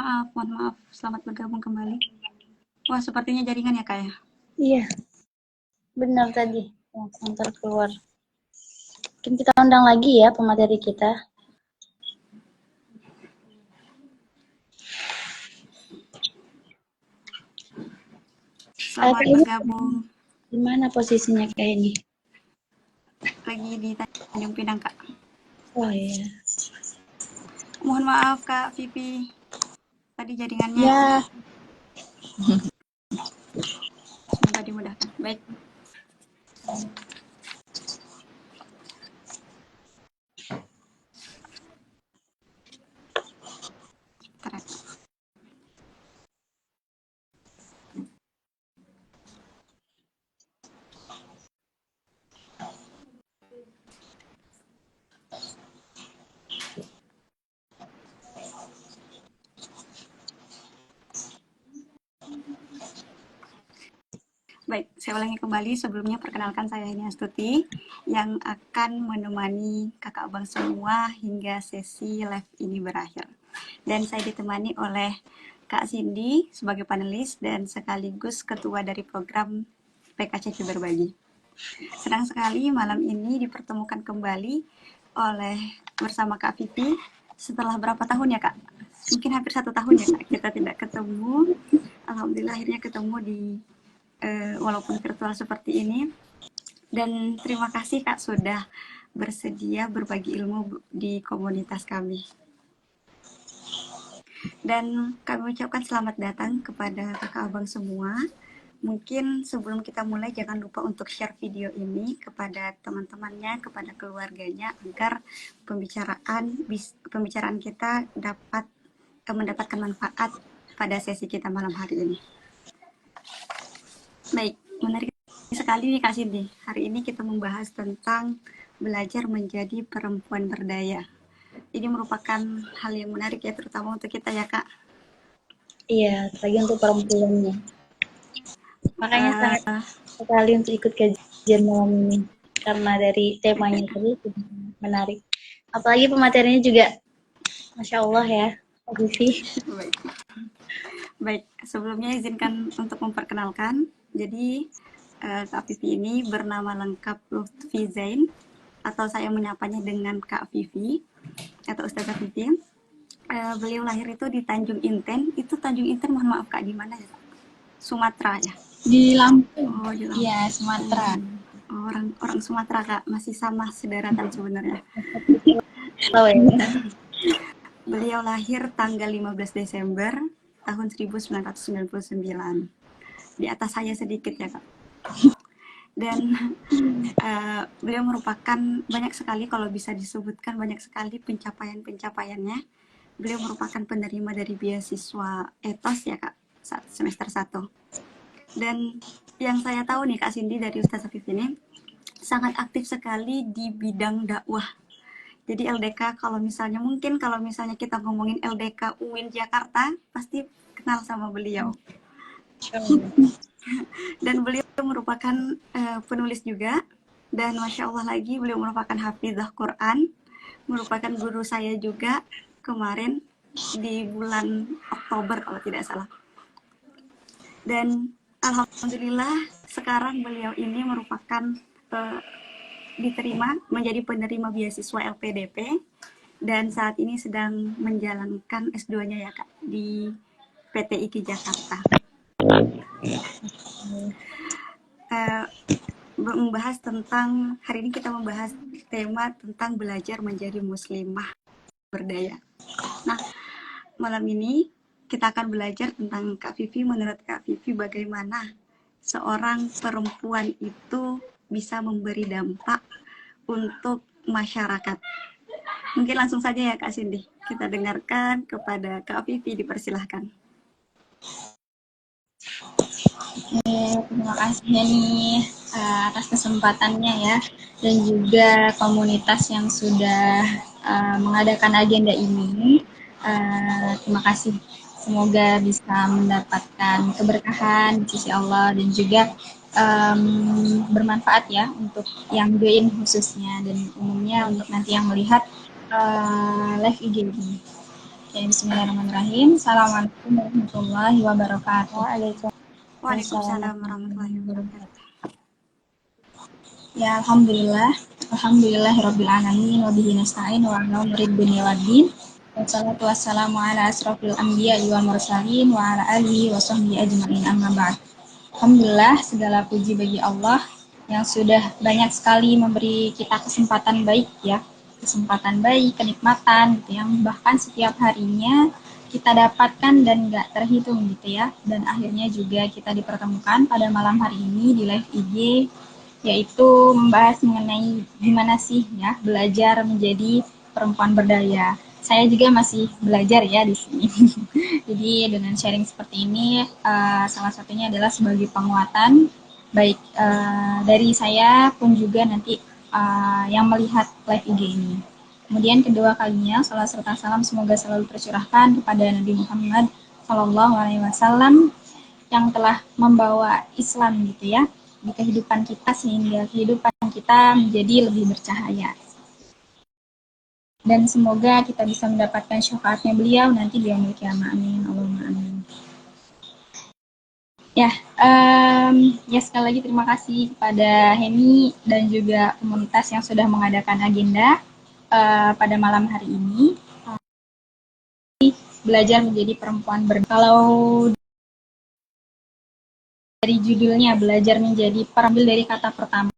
mohon maaf. Selamat bergabung kembali. Wah, sepertinya jaringan ya, Kak ya? Iya, benar tadi. Langsung terkeluar. Mungkin kita undang lagi ya pemateri kita. Selamat bergabung. Di mana posisinya kayak ini? Lagi di Tanjung Pinang, Kak. Oh iya. Mohon maaf, Kak Vivi. Tadi jaringannya. Ya. Semoga dimudahkan. Baik. Baik, saya ulangi kembali. Sebelumnya perkenalkan, saya Heni Astuti yang akan menemani kakak abang semua hingga sesi live ini berakhir. Dan saya ditemani oleh Kak Cindy sebagai panelis dan sekaligus ketua dari program PKCC Berbagi. Senang sekali malam ini dipertemukan kembali bersama Kak Vivi setelah berapa tahun ya, Kak? Mungkin hampir 1 tahun ya, Kak, kita tidak ketemu. Alhamdulillah akhirnya ketemu di walaupun virtual seperti ini. Dan terima kasih Kak sudah bersedia berbagi ilmu di komunitas kami. Dan kami ucapkan selamat datang kepada kakak abang semua. Mungkin sebelum kita mulai jangan lupa untuk share video ini kepada teman-temannya, kepada keluarganya agar pembicaraan kita dapat mendapatkan manfaat pada sesi kita malam hari ini. Baik, menarik sekali nih Kak Cindy. Hari ini kita membahas tentang belajar menjadi perempuan berdaya. Ini merupakan hal yang menarik ya, terutama untuk kita ya Kak. Iya, lagi untuk perempuannya. Makanya sangat sekali untuk ikut kajian malam ini. Karena dari temanya tadi menarik. Apalagi pematerinya juga, Masya Allah ya, Kak Vivi. Baik, sebelumnya izinkan untuk memperkenalkan. Jadi, Kak Vivi ini bernama lengkap Lutfi Zain, atau saya menyapanya dengan Kak Vivi, atau Ustazah Vivi. Beliau lahir itu di Tanjung Inten. Itu Tanjung Inten, mohon maaf Kak, di mana ya? Sumatera ya? Di Lampung. Oh, di Lampung. Iya, Sumatera. Orang Sumatera Kak, masih sama sedaratan sebenarnya. Beliau lahir tanggal 15 Desember tahun 1999. Di atas saya sedikit ya Kak. Dan beliau merupakan banyak sekali, kalau bisa disebutkan banyak sekali pencapaiannya. Beliau merupakan penerima dari beasiswa ETOS ya Kak, semester 1. Dan yang saya tahu nih Kak Cindy dari Ustazah Vivi ini sangat aktif sekali di bidang dakwah. Jadi LDK kalau misalnya kita ngomongin LDK UIN Jakarta pasti kenal sama beliau. Dan beliau merupakan penulis juga. Dan Masya Allah lagi beliau merupakan hafizah Quran. Merupakan guru saya juga kemarin di bulan Oktober kalau tidak salah. Dan Alhamdulillah sekarang beliau ini merupakan diterima menjadi penerima beasiswa LPDP dan saat ini sedang menjalankan S2-nya ya Kak di PT IKI Jakarta. Hari ini kita membahas tema tentang belajar menjadi muslimah berdaya. Nah, malam ini kita akan belajar tentang Kak Vivi. Menurut Kak Vivi, bagaimana seorang perempuan itu bisa memberi dampak untuk masyarakat? Mungkin langsung saja ya Kak Cindy, kita dengarkan kepada Kak Vivi, dipersilahkan. Terima kasih Heni atas kesempatannya ya, dan juga komunitas yang sudah mengadakan agenda ini. Terima kasih. Semoga bisa mendapatkan keberkahan di sisi Allah dan juga bermanfaat ya untuk yang join khususnya dan umumnya untuk nanti yang melihat live IG ini. Ya, bismillahirrahmanirrahim. Assalamualaikum warahmatullahi wabarakatuh. Waalaikumsalam warahmatullahi wabarakatuh. Ya, alhamdulillahirabbil alamin wa bihi nasta'in wa ala umuri dunya waddin. Wassalatu wassalamu ala asrofil anbiya'i wal mursalin wa ala alihi wa sahbihi ajma'in, amma ba'd. Alhamdulillah, segala puji bagi Allah yang sudah banyak sekali memberi kita kesempatan baik ya, kesempatan baik, kenikmatan gitu, yang bahkan setiap harinya kita dapatkan dan nggak terhitung gitu ya. Dan akhirnya juga kita dipertemukan pada malam hari ini di live IG, yaitu membahas mengenai gimana sih ya belajar menjadi perempuan berdaya. Saya juga masih belajar ya di sini. Jadi dengan sharing seperti ini, salah satunya adalah sebagai penguatan baik dari saya pun juga nanti yang melihat live IG ini. Kemudian kedua kalinya, salam serta salam semoga selalu tercurahkan kepada Nabi Muhammad Shallallahu Alaihi Wasallam yang telah membawa Islam gitu ya di kehidupan kita sehingga kehidupan kita menjadi lebih bercahaya. Dan semoga kita bisa mendapatkan syafaatnya beliau nanti di yaumul qiyamah. Amin. Allahumma amin. Ya, ya sekali lagi terima kasih kepada Hemi dan juga komunitas yang sudah mengadakan agenda pada malam hari ini. Belajar menjadi perempuan kalau dari judulnya belajar menjadi perambil dari kata pertamanya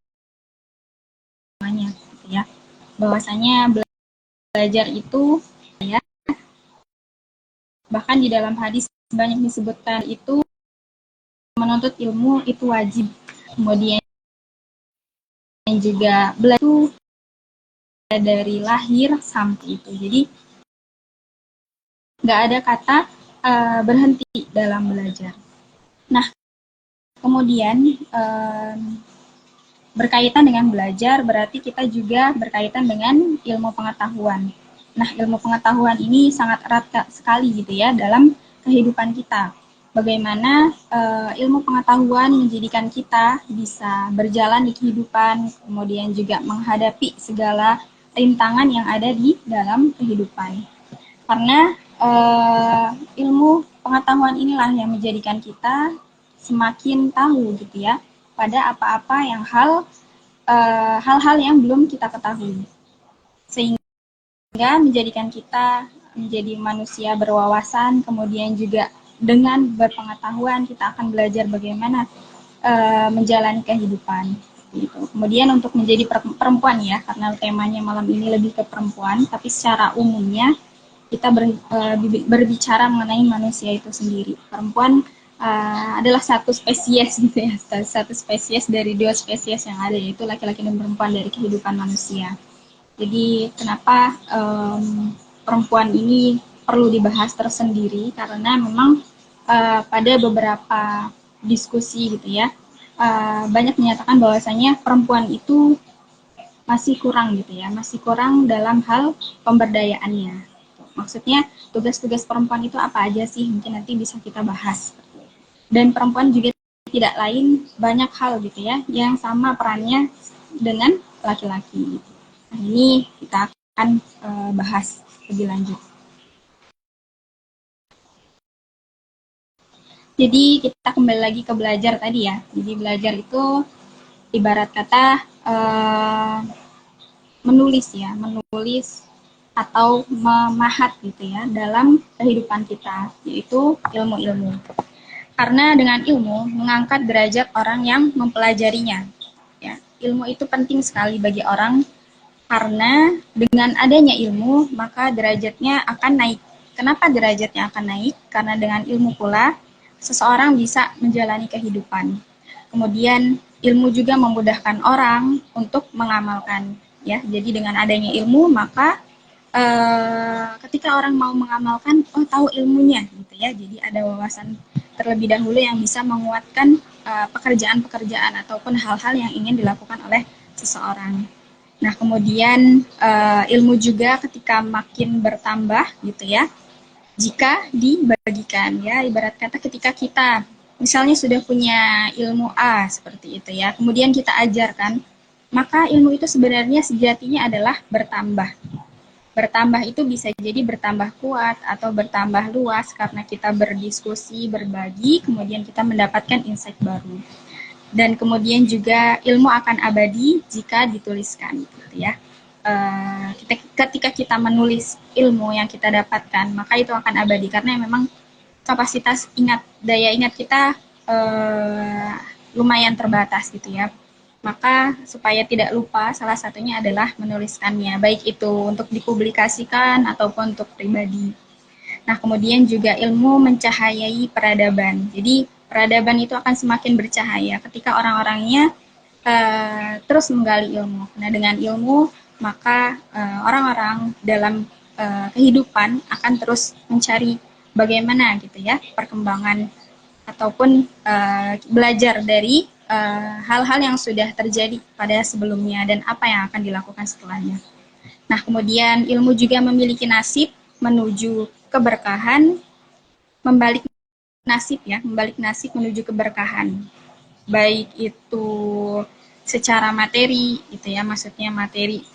gitu ya, bahwasanya belajar itu ya, bahkan di dalam hadis banyak disebutkan itu menuntut ilmu itu wajib. Kemudian juga belajar itu dari lahir sampai itu, jadi nggak ada kata berhenti dalam belajar. Nah, kemudian berkaitan dengan belajar berarti kita juga berkaitan dengan ilmu pengetahuan. Nah, ilmu pengetahuan ini sangat erat sekali gitu ya dalam kehidupan kita. Bagaimana ilmu pengetahuan menjadikan kita bisa berjalan di kehidupan, kemudian juga menghadapi segala rintangan yang ada di dalam kehidupan. Karena ilmu pengetahuan inilah yang menjadikan kita semakin tahu gitu ya pada apa-apa yang hal-hal yang belum kita ketahui, sehingga menjadikan kita menjadi manusia berwawasan. Kemudian juga dengan berpengetahuan kita akan belajar bagaimana menjalani kehidupan gitu. Kemudian untuk menjadi perempuan ya, karena temanya malam ini lebih ke perempuan, tapi secara umumnya kita berbicara mengenai manusia itu sendiri. Perempuan adalah satu spesies gitu ya, satu spesies dari dua spesies yang ada, yaitu laki-laki dan perempuan dari kehidupan manusia. Jadi kenapa perempuan ini perlu dibahas tersendiri, karena memang pada beberapa diskusi gitu ya, banyak menyatakan bahwasanya perempuan itu masih kurang gitu ya, masih kurang dalam hal pemberdayaannya. Maksudnya tugas-tugas perempuan itu apa aja sih? Mungkin nanti bisa kita bahas. Dan perempuan juga tidak lain banyak hal gitu ya, yang sama perannya dengan laki-laki. Nah, ini kita akan bahas lebih lanjut. Jadi kita kembali lagi ke belajar tadi ya. Jadi belajar itu ibarat kata menulis ya, menulis atau memahat gitu ya dalam kehidupan kita, yaitu ilmu-ilmu. Karena dengan ilmu mengangkat derajat orang yang mempelajarinya. Ya, ilmu itu penting sekali bagi orang karena dengan adanya ilmu maka derajatnya akan naik. Kenapa derajatnya akan naik? Karena dengan ilmu pula seseorang bisa menjalani kehidupan. Kemudian ilmu juga memudahkan orang untuk mengamalkan ya. Jadi dengan adanya ilmu maka ketika orang mau mengamalkan, oh tahu ilmunya gitu ya. Jadi ada wawasan terlebih dahulu yang bisa menguatkan pekerjaan-pekerjaan ataupun hal-hal yang ingin dilakukan oleh seseorang. Nah, kemudian ilmu juga ketika makin bertambah gitu ya, jika dibagikan ya, ibarat kata ketika kita misalnya sudah punya ilmu A seperti itu ya, kemudian kita ajarkan, maka ilmu itu sebenarnya sejatinya adalah bertambah. bertambah itu bisa jadi bertambah kuat atau bertambah luas karena kita berdiskusi, berbagi, kemudian kita mendapatkan insight baru. Dan kemudian juga ilmu akan abadi jika dituliskan, gitu ya. Ketika kita menulis ilmu yang kita dapatkan, maka itu akan abadi karena memang kapasitas daya ingat kita lumayan terbatas gitu ya. Maka supaya tidak lupa, salah satunya adalah menuliskannya, baik itu untuk dipublikasikan ataupun untuk pribadi. Nah, kemudian juga ilmu mencahayai peradaban. Jadi, peradaban itu akan semakin bercahaya ketika orang-orangnya terus menggali ilmu. Nah, dengan ilmu, maka orang-orang dalam kehidupan akan terus mencari bagaimana gitu ya perkembangan ataupun belajar dari hal-hal yang sudah terjadi pada sebelumnya dan apa yang akan dilakukan setelahnya. Nah, kemudian ilmu juga memiliki nasib menuju keberkahan, membalik membalik nasib menuju keberkahan. Baik itu secara materi gitu ya, maksudnya materi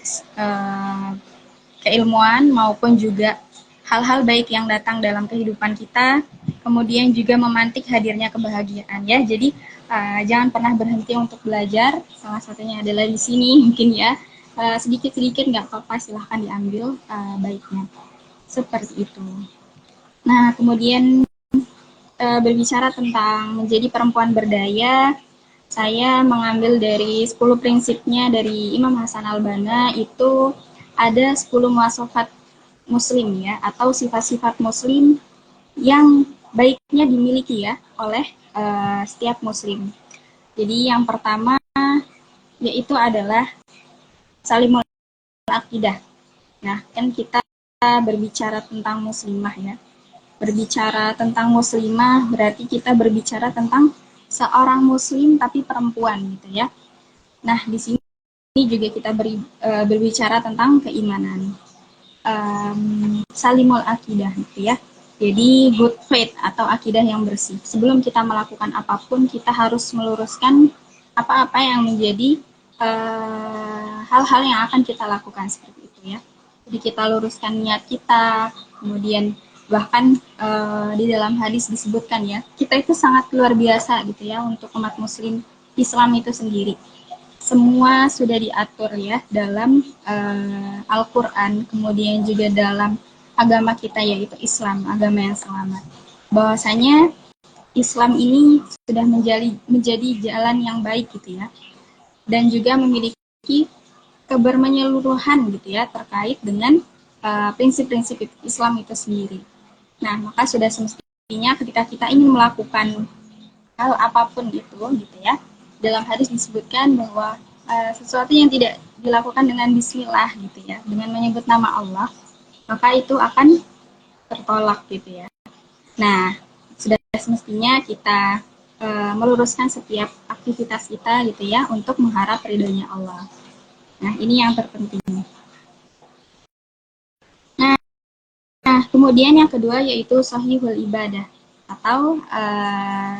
keilmuan maupun juga hal-hal baik yang datang dalam kehidupan kita, kemudian juga memantik hadirnya kebahagiaan ya. Jadi jangan pernah berhenti untuk belajar. Salah satunya adalah di sini mungkin ya. Sedikit-sedikit nggak apa-apa, silahkan diambil baiknya. Seperti itu. Nah, kemudian berbicara tentang menjadi perempuan berdaya, saya mengambil dari 10 prinsipnya dari Imam Hasan al-Banna. Itu ada 10 muasafat muslim ya, atau sifat-sifat muslim yang baiknya dimiliki ya oleh setiap muslim. Jadi yang pertama yaitu adalah salimul akidah. Nah, kan kita berbicara tentang muslimah ya. Berbicara tentang muslimah berarti kita berbicara tentang seorang muslim tapi perempuan gitu ya. Nah, di sini juga kita berbicara tentang keimanan. Salimul akidah gitu ya. Jadi good faith atau akidah yang bersih. Sebelum kita melakukan apapun, kita harus meluruskan apa-apa yang menjadi hal-hal yang akan kita lakukan seperti itu ya. Jadi kita luruskan niat kita, kemudian bahkan di dalam hadis disebutkan ya, kita itu sangat luar biasa gitu ya untuk umat muslim Islam itu sendiri. Semua sudah diatur ya dalam Al-Quran, kemudian juga dalam agama kita yaitu Islam, agama yang selamat. Bahwasanya Islam ini sudah menjadi jalan yang baik gitu ya, dan juga memiliki kebermenyeluruhan gitu ya terkait dengan prinsip-prinsip Islam itu sendiri. Nah, maka sudah semestinya ketika kita ingin melakukan hal apapun itu gitu ya, dalam hadis disebutkan bahwa sesuatu yang tidak dilakukan dengan bismillah gitu ya, dengan menyebut nama Allah, maka itu akan tertolak gitu ya. Nah, sudah semestinya kita meluruskan setiap aktivitas kita gitu ya untuk mengharap ridhonya Allah. Nah, ini yang terpenting. Nah, kemudian yang kedua yaitu sahihul ibadah atau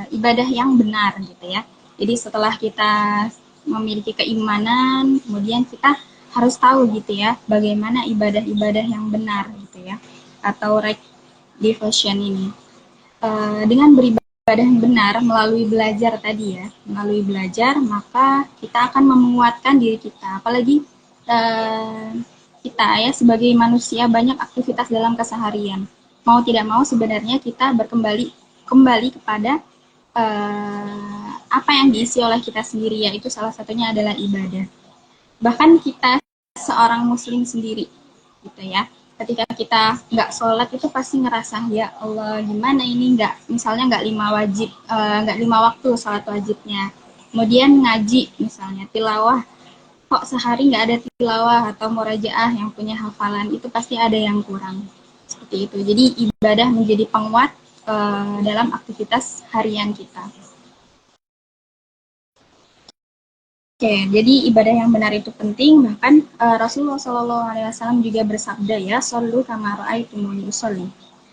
ibadah yang benar gitu ya. Jadi setelah kita memiliki keimanan, kemudian kita harus tahu gitu ya bagaimana ibadah-ibadah yang benar gitu ya, atau right devotion ini. Dengan beribadah yang benar melalui belajar tadi ya, melalui belajar maka kita akan menguatkan diri kita. Apalagi kita ya sebagai manusia banyak aktivitas dalam keseharian. Mau tidak mau sebenarnya kita kembali kepada apa yang diisi oleh kita sendiri, yaitu salah satunya adalah ibadah. Bahkan kita seorang muslim sendiri gitu ya, ketika kita nggak sholat itu pasti ngerasa ya Allah gimana ini, misalnya nggak 5 wajib, nggak 5 waktu sholat wajibnya, kemudian ngaji misalnya tilawah, kok sehari nggak ada tilawah atau murajaah yang punya hafalan, itu pasti ada yang kurang seperti itu. Jadi ibadah menjadi penguat dalam aktivitas harian kita. Oke, jadi ibadah yang benar itu penting. Bahkan Rasulullah SAW juga bersabda ya, "Shollu kama ra'aitumuni usolli."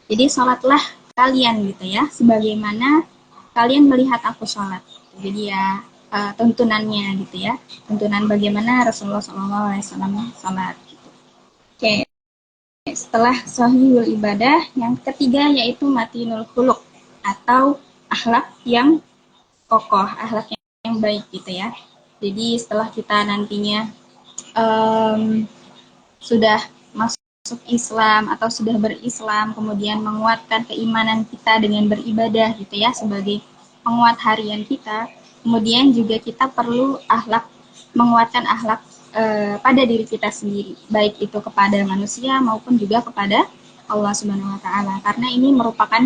Jadi sholatlah kalian gitu ya, sebagaimana kalian melihat aku sholat. Jadi ya tuntunannya gitu ya, tuntunan bagaimana Rasulullah SAW sholat. Gitu. Oke, setelah sahihul ibadah, yang ketiga yaitu matinul khuluq atau akhlak yang kokoh, akhlak yang baik gitu ya. Jadi setelah kita nantinya sudah masuk Islam atau sudah berislam, kemudian menguatkan keimanan kita dengan beribadah gitu ya sebagai penguat harian kita. Kemudian juga kita perlu menguatkan akhlak pada diri kita sendiri, baik itu kepada manusia maupun juga kepada Allah Subhanahu wa taala. Karena ini merupakan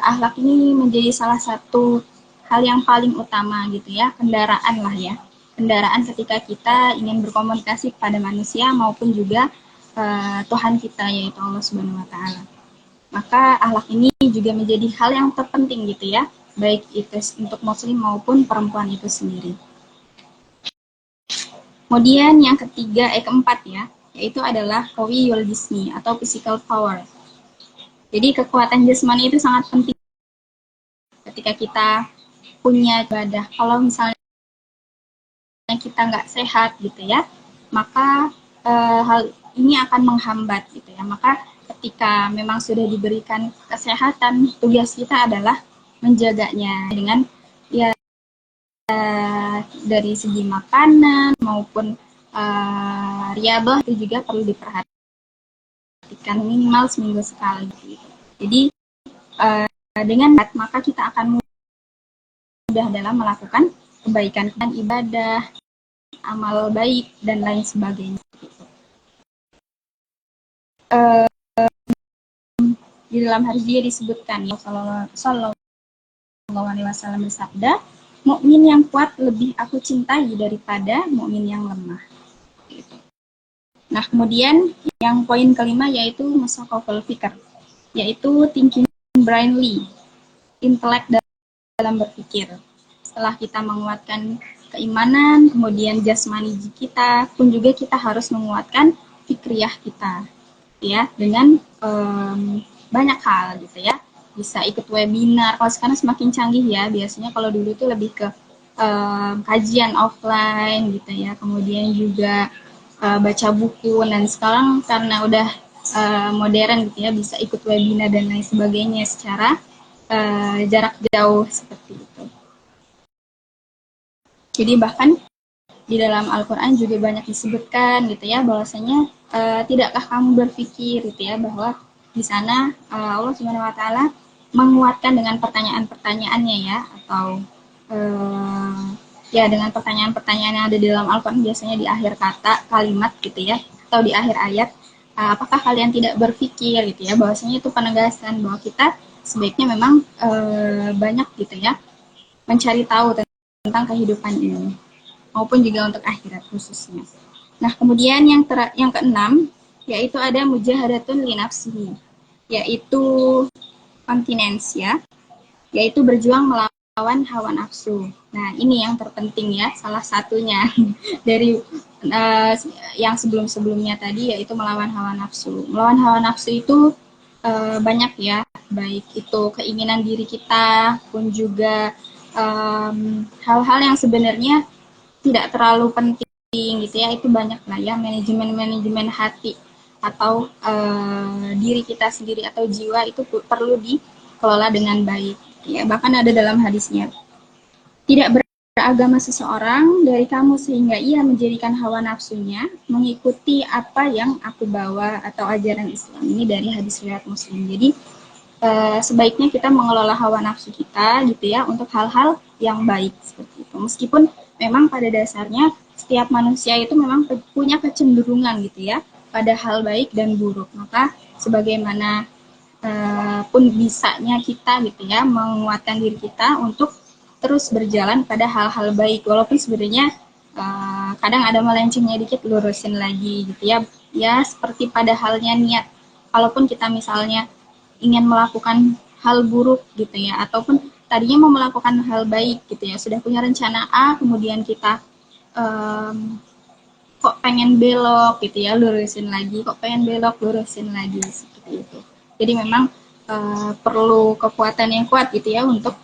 akhlak ini menjadi salah satu hal yang paling utama gitu ya, kendaraan lah ya. Kendaraan ketika kita ingin berkomunikasi kepada manusia maupun juga Tuhan kita yaitu Allah Subhanahu wa taala. Maka akhlak ini juga menjadi hal yang terpenting gitu ya, baik itu untuk muslim maupun perempuan itu sendiri. Kemudian yang keempat ya, yaitu adalah qawiyul jismi atau physical power. Jadi kekuatan jasmani itu sangat penting ketika kita punya ibadah. Kalau misalnya kita nggak sehat gitu ya, maka hal ini akan menghambat gitu ya. Maka ketika memang sudah diberikan kesehatan, tugas kita adalah menjaganya dengan ya dari segi makanan maupun riyadhah itu juga perlu diperhatikan minimal seminggu sekali. Gitu. Jadi dengan maka kita akan mudah dalam melakukan kebaikan dan ibadah, amal baik dan lain sebagainya. Di dalam hadis dia disebutkan ya Sallallahu Alaihi Wasallam bersabda, mukmin yang kuat lebih aku cintai daripada mukmin yang lemah. Gitu. Nah kemudian yang poin kelima yaitu masaqaful fikr, yaitu thinking brainly, intelek dalam berpikir. Setelah kita menguatkan keimanan, kemudian jasmani kita, pun juga kita harus menguatkan fikriyah kita, ya, dengan banyak hal gitu ya. Bisa ikut webinar. Kalau sekarang semakin canggih ya. Biasanya kalau dulu tuh lebih ke kajian offline gitu ya. Kemudian juga baca buku. Dan sekarang karena udah modern gitu ya, bisa ikut webinar dan lain sebagainya secara jarak jauh seperti itu. Jadi bahkan di dalam Al-Quran juga banyak disebutkan gitu ya, bahwasanya tidakkah kamu berpikir gitu ya, bahwa di sana Allah Subhanahu wa taala menguatkan dengan pertanyaan-pertanyaannya ya, atau ya dengan pertanyaan-pertanyaan yang ada di dalam Al-Quran biasanya di akhir kata, kalimat gitu ya, atau di akhir ayat, apakah kalian tidak berpikir gitu ya, bahwasanya itu penegasan bahwa kita sebaiknya memang banyak gitu ya mencari tahu tentang kehidupan ini maupun juga untuk akhirat khususnya. Nah, kemudian yang keenam yaitu ada mujahadatun li nafsihi, yaitu kontinens ya, yaitu berjuang melawan hawa nafsu. Nah, ini yang terpenting ya, salah satunya dari yang sebelum-sebelumnya tadi yaitu melawan hawa nafsu. Melawan hawa nafsu itu banyak ya, baik itu keinginan diri kita pun juga hal-hal yang sebenarnya tidak terlalu penting gitu ya, itu banyak lah ya, manajemen hati atau diri kita sendiri atau jiwa itu perlu dikelola dengan baik ya. Bahkan ada dalam hadisnya, tidak beragama seseorang dari kamu sehingga ia menjadikan hawa nafsunya mengikuti apa yang aku bawa atau ajaran Islam. Ini dari hadis riwayat Muslim. Jadi sebaiknya kita mengelola hawa nafsu kita gitu ya untuk hal-hal yang baik seperti itu. Meskipun memang pada dasarnya setiap manusia itu memang punya kecenderungan gitu ya pada hal baik dan buruk. Maka sebagaimana pun bisanya kita gitu ya menguatkan diri kita untuk terus berjalan pada hal-hal baik, walaupun sebenarnya kadang ada melencengnya dikit, lurusin lagi gitu ya. Ya seperti pada halnya niat. Kalaupun kita misalnya ingin melakukan hal buruk gitu ya, ataupun tadinya mau melakukan hal baik gitu ya, sudah punya rencana A, kemudian kita kok pengen belok gitu ya, lurusin lagi, kok pengen belok, lurusin lagi, seperti itu. Jadi memang perlu kekuatan yang kuat gitu ya untuk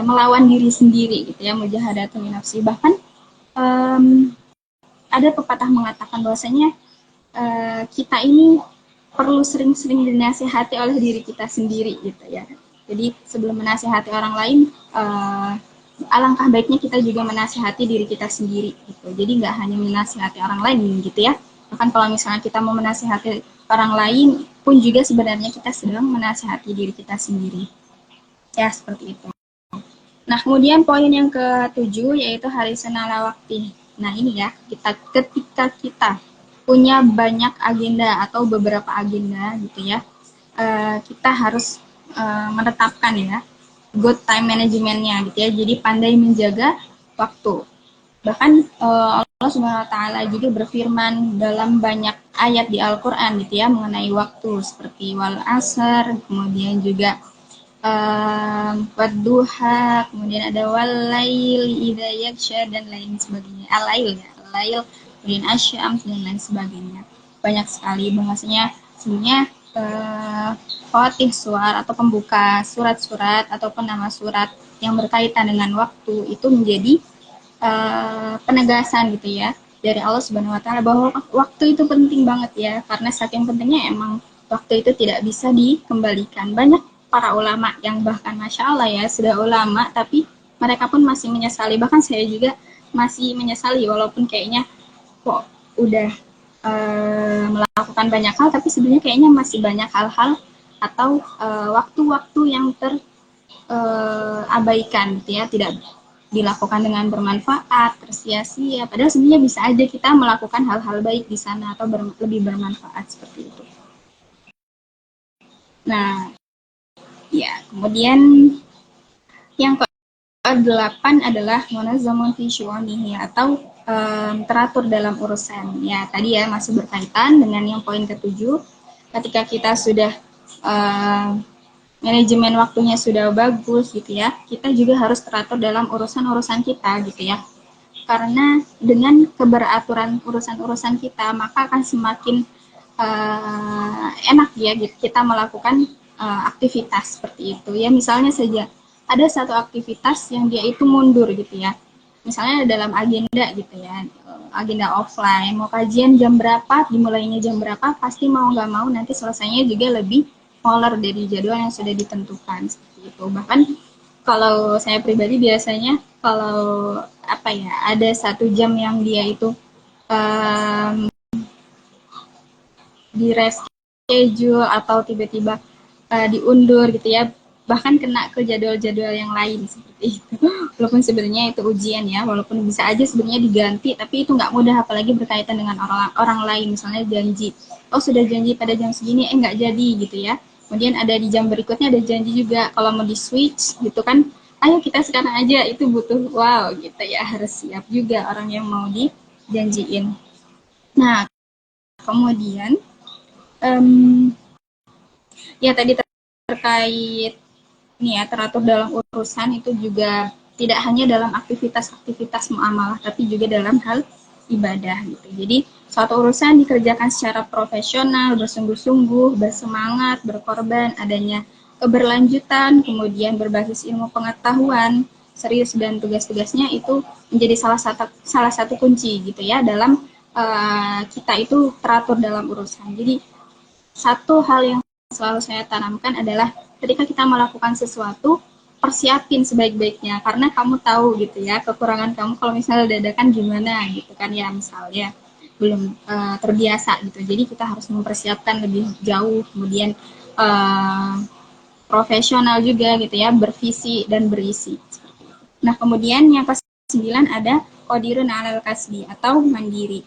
melawan diri sendiri gitu ya, mujahadatun nafsi. Bahkan ada pepatah mengatakan bahwasanya kita ini perlu sering-sering dinasihati oleh diri kita sendiri gitu ya. Jadi sebelum menasihati orang lain, alangkah baiknya kita juga menasihati diri kita sendiri gitu. Jadi nggak hanya menasihati orang lain gitu ya. Bahkan kalau misalnya kita mau menasihati orang lain pun juga sebenarnya kita sedang menasihati diri kita sendiri. Ya, seperti itu. Nah, kemudian poin yang ke-7 yaitu harisanal wakti. Nah, ini ya, ketika kita punya banyak agenda atau beberapa agenda gitu ya, kita harus menetapkan ya good time managementnya gitu ya. Jadi pandai menjaga waktu. Bahkan Allah Subhanahu wa taala juga berfirman dalam banyak ayat di Al-Qur'an gitu ya mengenai waktu seperti wal asr, kemudian juga wadduha, kemudian ada walail idza yaksha dan lain sebagainya. Al-lail ya, al-lail, kemudian asyam dan lain sebagainya. Banyak sekali bahasanya sebenarnya khawatih suar atau pembuka surat-surat ataupun nama surat yang berkaitan dengan waktu itu menjadi penegasan gitu ya dari Allah Subhanahu wa taala bahwa waktu itu penting banget ya, karena saking pentingnya emang waktu itu tidak bisa dikembalikan. Banyak para ulama yang bahkan Masya Allah ya sudah ulama tapi mereka pun masih menyesali, bahkan saya juga masih menyesali walaupun kayaknya kok udah melakukan banyak hal tapi sebenarnya kayaknya masih banyak hal-hal atau waktu-waktu yang terabaikan gitu ya, tidak dilakukan dengan bermanfaat, tersia-sia. Padahal sebenarnya bisa aja kita melakukan hal-hal baik di sana atau lebih bermanfaat seperti itu. Nah, ya kemudian yang ke-8 adalah munazamun fi syu'unihi atau teratur dalam urusan. Ya, tadi ya masih berkaitan dengan yang poin ke-7. Ketika kita sudah manajemen waktunya sudah bagus gitu ya, kita juga harus teratur dalam urusan-urusan kita gitu ya. Karena dengan keberaturan urusan-urusan kita, maka akan semakin enak ya gitu, kita melakukan aktivitas seperti itu. Ya misalnya saja ada satu aktivitas yang dia itu mundur gitu ya. Misalnya dalam agenda gitu ya, agenda offline, mau kajian jam berapa, dimulainya jam berapa, pasti mau nggak mau nanti selesainya juga lebih molor dari jadwal yang sudah ditentukan seperti itu. Bahkan kalau saya pribadi biasanya kalau apa ya ada 1 jam yang dia itu um, di reschedule atau tiba-tiba diundur gitu ya, bahkan kena ke jadwal-jadwal yang lain seperti itu. Walaupun sebenarnya itu ujian ya, walaupun bisa aja sebenarnya diganti, tapi itu nggak mudah apalagi berkaitan dengan orang lain. Misalnya janji, oh sudah janji pada jam segini, nggak jadi gitu ya. Kemudian ada di jam berikutnya ada janji juga, kalau mau di switch gitu kan, ayo kita sekarang aja, itu butuh wow gitu ya, harus siap juga orang yang mau dijanjiin. Nah kemudian ya tadi terkait ini ya teratur dalam urusan itu juga tidak hanya dalam aktivitas-aktivitas muamalah tapi juga dalam hal ibadah gitu. Jadi suatu urusan dikerjakan secara profesional, bersungguh-sungguh, bersemangat, berkorban, adanya keberlanjutan, kemudian berbasis ilmu pengetahuan, serius dan tugas-tugasnya itu menjadi salah satu kunci gitu ya dalam kita itu teratur dalam urusan. Jadi satu hal yang selalu saya tanamkan adalah ketika kita melakukan sesuatu, persiapin sebaik-baiknya karena kamu tahu gitu ya kekurangan kamu kalau misalnya dadakan gimana gitu kan ya, misalnya belum terbiasa gitu, jadi kita harus mempersiapkan lebih jauh, kemudian profesional juga gitu ya, bervisi dan berisi. Nah kemudian yang ke-9 ada qadirun alal kasbi atau mandiri.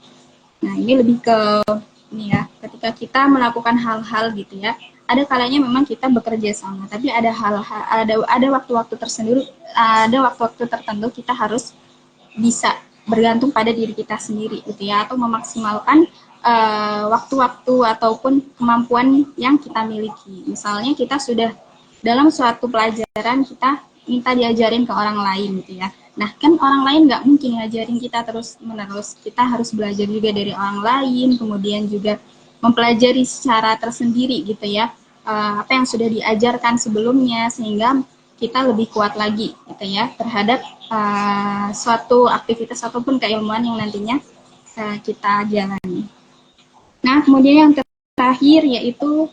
Nah ini lebih ke ini ya, ketika kita melakukan hal-hal gitu ya, ada kalanya memang kita bekerja sama, tapi ada hal-hal, ada waktu-waktu tersendiri, ada waktu-waktu tertentu kita harus bisa bergantung pada diri kita sendiri gitu ya, atau memaksimalkan waktu-waktu ataupun kemampuan yang kita miliki. Misalnya kita sudah dalam suatu pelajaran kita minta diajarin ke orang lain gitu ya. Nah kan orang lain nggak mungkin ngajarin kita terus menerus, kita harus belajar juga dari orang lain, kemudian juga mempelajari secara tersendiri gitu ya, apa yang sudah diajarkan sebelumnya sehingga kita lebih kuat lagi gitu ya terhadap suatu aktivitas ataupun keilmuan yang nantinya kita jalani. Nah, kemudian yang terakhir yaitu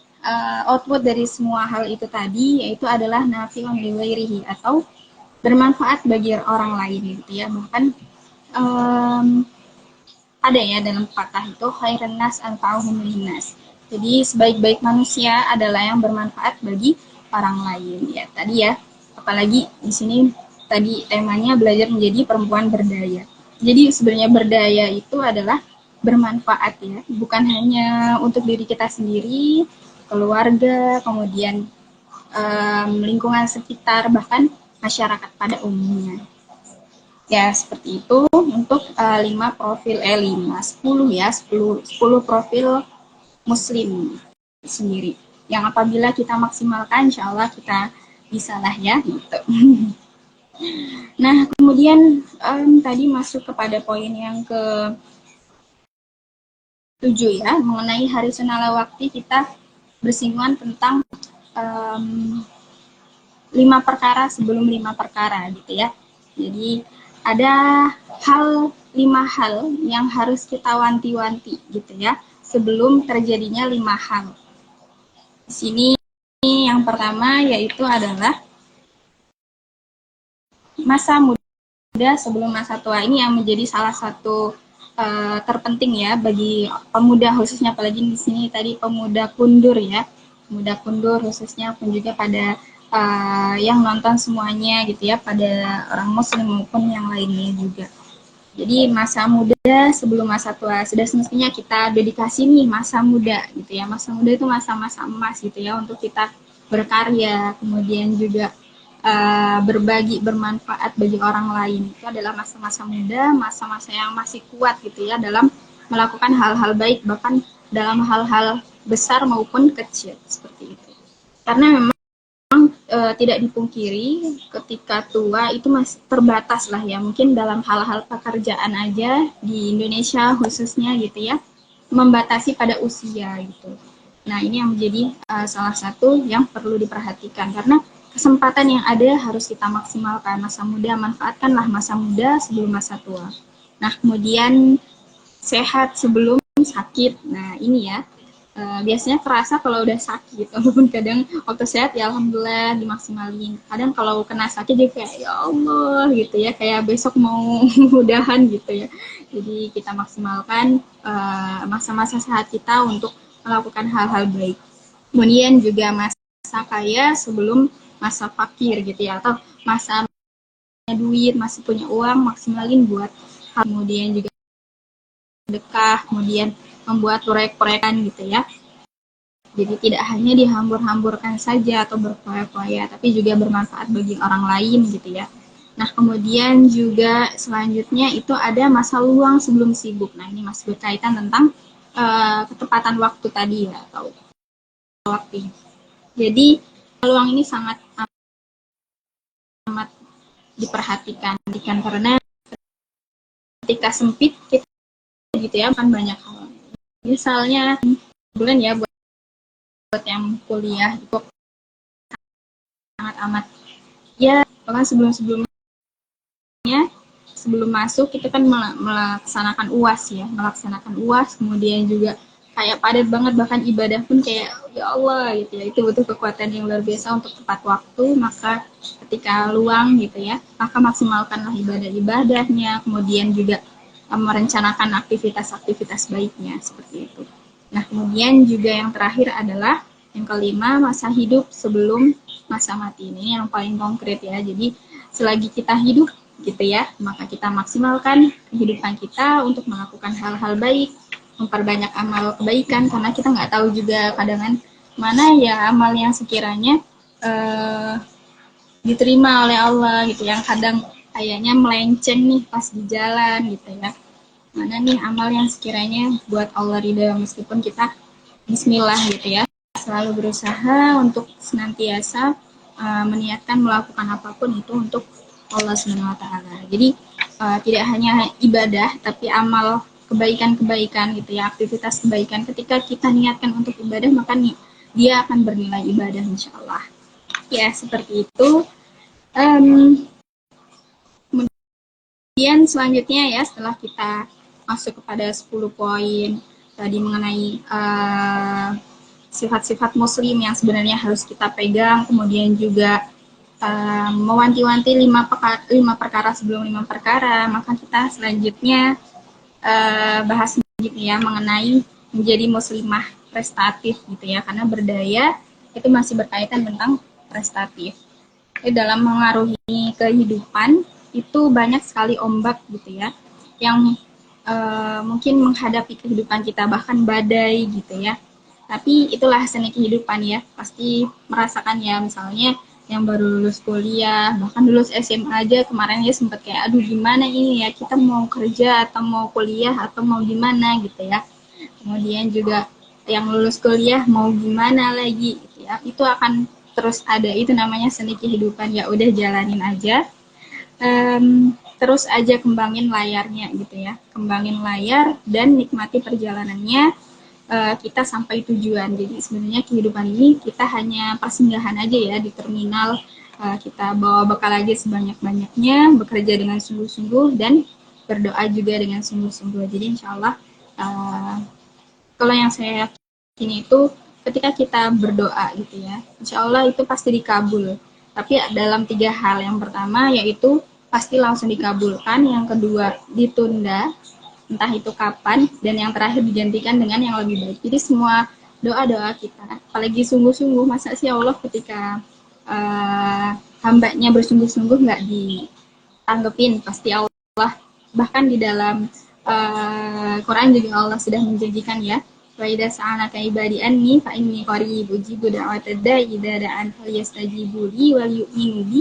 output dari semua hal itu tadi, yaitu adalah nafi'un liwairihi, atau bermanfaat bagi orang lain gitu ya. Bahkan um, ada ya dalam patah itu khairan nas anfa'uhum linnas. Jadi sebaik-baik manusia adalah yang bermanfaat bagi orang lain ya. Tadi ya, apalagi di sini tadi temanya belajar menjadi perempuan berdaya. Jadi sebenarnya berdaya itu adalah bermanfaat ya, bukan hanya untuk diri kita sendiri, keluarga, kemudian lingkungan sekitar, bahkan masyarakat pada umumnya. Ya, seperti itu untuk 5 profil, 5, 10 ya, 10 profil muslim sendiri. Yang apabila kita maksimalkan, insya Allah kita bisa lah ya, gitu. Nah, kemudian tadi masuk kepada poin yang ke-7 ya, mengenai hari sunala wakti, kita bersinggungan tentang um, 5 perkara sebelum 5 perkara gitu ya. Jadi ada 5 hal yang harus kita wanti-wanti gitu ya sebelum terjadinya 5 hal. Di sini yang pertama yaitu adalah masa muda sebelum masa tua. Ini yang menjadi salah satu terpenting ya bagi pemuda, khususnya apalagi di sini tadi pemuda kundur ya. Pemuda kundur khususnya pun juga pada yang nonton semuanya gitu ya, pada orang muslim maupun yang lainnya juga. Jadi masa muda sebelum masa tua, sudah semestinya kita dedikasi nih masa muda gitu ya. Masa muda itu masa-masa emas gitu ya untuk kita berkarya, kemudian juga berbagi, bermanfaat bagi orang lain. Itu adalah masa-masa muda, masa-masa yang masih kuat gitu ya dalam melakukan hal-hal baik, bahkan dalam hal-hal besar maupun kecil seperti itu. Karena memang tidak dipungkiri ketika tua itu masih terbatas lah ya, mungkin dalam hal-hal pekerjaan aja di Indonesia khususnya gitu ya, membatasi pada usia gitu. Nah, ini yang menjadi salah satu yang perlu diperhatikan, karena kesempatan yang ada harus kita maksimalkan. Masa muda, manfaatkanlah masa muda sebelum masa tua. Nah, kemudian sehat sebelum sakit. Nah, ini ya, biasanya terasa kalau udah sakit, walaupun kadang waktu sehat ya alhamdulillah dimaksimalin. Kadang kalau kena sakit jadi kayak ya Allah gitu ya, kayak besok mau mudahan gitu ya. Jadi kita maksimalkan masa-masa sehat kita untuk melakukan hal-hal baik. Kemudian juga masa kaya sebelum masa fakir gitu ya, atau masa duit, masih punya uang, maksimalin buat kemudian juga sedekah, kemudian membuat proyek-proyekan gitu ya. Jadi tidak hanya dihambur-hamburkan saja atau berfoya-foya, tapi juga bermanfaat bagi orang lain gitu ya. Nah, kemudian juga selanjutnya itu ada masa luang sebelum sibuk. Nah, ini masih berkaitan tentang ketepatan waktu tadi ya, atau waktu. Jadi, luang ini sangat amat diperhatikan karena ketika sempit kita gitu ya kan banyak hal. Misalnya bulan ya buat yang kuliah itu sangat amat ya, bahkan sebelum-sebelumnya sebelum masuk kita kan melaksanakan UAS ya, melaksanakan UAS, kemudian juga kayak padat banget, bahkan ibadah pun kayak ya Allah gitu ya, itu butuh kekuatan yang luar biasa untuk tepat waktu. Maka ketika luang gitu ya, maka maksimalkanlah ibadah-ibadahnya, kemudian juga merencanakan aktivitas-aktivitas baiknya seperti itu. Nah, kemudian juga yang terakhir adalah yang kelima, masa hidup sebelum masa mati. Ini yang paling konkret ya. Jadi selagi kita hidup gitu ya, maka kita maksimalkan kehidupan kita untuk melakukan hal-hal baik, memperbanyak amal kebaikan, karena kita nggak tahu juga kadang mana ya amal yang sekiranya diterima oleh Allah gitu, yang kadang kayaknya melenceng nih pas di jalan gitu ya, mana nih amal yang sekiranya buat Allah ridha, meskipun kita bismillah gitu ya, selalu berusaha untuk senantiasa meniatkan melakukan apapun itu untuk Allah Subhanahu wa taala. Jadi tidak hanya ibadah tapi amal kebaikan-kebaikan gitu ya, aktivitas kebaikan ketika kita niatkan untuk ibadah, maka nih dia akan bernilai ibadah insyaallah. Ya, seperti itu. Kemudian selanjutnya ya, setelah kita masuk kepada 10 poin tadi mengenai sifat-sifat muslim yang sebenarnya harus kita pegang, kemudian juga mewanti-wanti 5 perkara sebelum 5 perkara. Maka kita selanjutnya bahas gitu ya mengenai menjadi muslimah prestatif gitu ya, karena berdaya itu masih berkaitan tentang prestatif. Jadi dalam mengaruhi kehidupan itu banyak sekali ombak gitu ya yang mungkin menghadapi kehidupan kita, bahkan badai gitu ya. Tapi itulah seni kehidupan ya, pasti merasakan ya, misalnya yang baru lulus kuliah, bahkan lulus SMA aja kemarin ya sempat kayak aduh gimana ini ya, kita mau kerja atau mau kuliah atau mau gimana gitu ya. Kemudian juga yang lulus kuliah mau gimana lagi gitu ya. Itu akan terus ada, itu namanya seni kehidupan, ya udah jalanin aja. Terus aja kembangin layarnya gitu ya, kembangin layar dan nikmati perjalanannya kita sampai tujuan. Jadi sebenarnya kehidupan ini kita hanya persinggahan aja ya di terminal. Kita bawa bekal aja sebanyak-banyaknya, bekerja dengan sungguh-sungguh dan berdoa juga dengan sungguh-sungguh. Jadi insya Allah kalau yang saya yakini itu ketika kita berdoa gitu ya, insya Allah itu pasti dikabul. Tapi dalam 3 hal. Yang pertama yaitu pasti langsung dikabulkan, yang kedua ditunda, entah itu kapan, dan yang terakhir digantikan dengan yang lebih baik. Jadi semua doa-doa kita, apalagi sungguh-sungguh, masa sih Allah ketika hambanya bersungguh-sungguh nggak ditanggepin, pasti Allah. Bahkan di dalam Quran juga Allah sudah menjanjikan ya, wa idza sa'alaka ibadi anni fa inni qarib ujibu da'watad da'i idza da'an falyastajibu li wal yu'minu bi